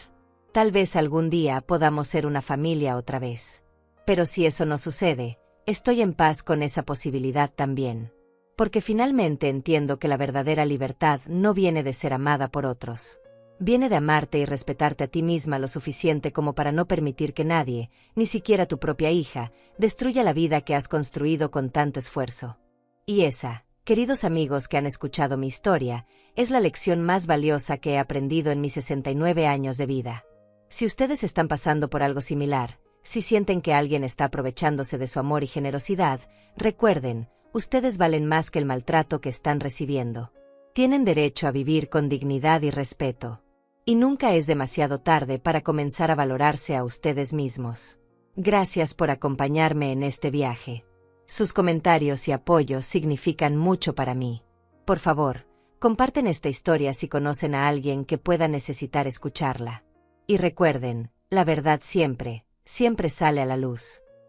Tal vez algún día podamos ser una familia otra vez. Pero si eso no sucede, estoy en paz con esa posibilidad también. Porque finalmente entiendo que la verdadera libertad no viene de ser amada por otros. Viene de amarte y respetarte a ti misma lo suficiente como para no permitir que nadie, ni siquiera tu propia hija, destruya la vida que has construido con tanto esfuerzo. Y esa, queridos amigos que han escuchado mi historia, es la lección más valiosa que he aprendido en mis 69 años de vida. Si ustedes están pasando por algo similar, si sienten que alguien está aprovechándose de su amor y generosidad, recuerden, ustedes valen más que el maltrato que están recibiendo. Tienen derecho a vivir con dignidad y respeto. Y nunca es demasiado tarde para comenzar a valorarse a ustedes mismos. Gracias por acompañarme en este viaje. Sus comentarios y apoyos significan mucho para mí. Por favor, comparten esta historia si conocen a alguien que pueda necesitar escucharla. Y recuerden, la verdad siempre, siempre sale a la luz.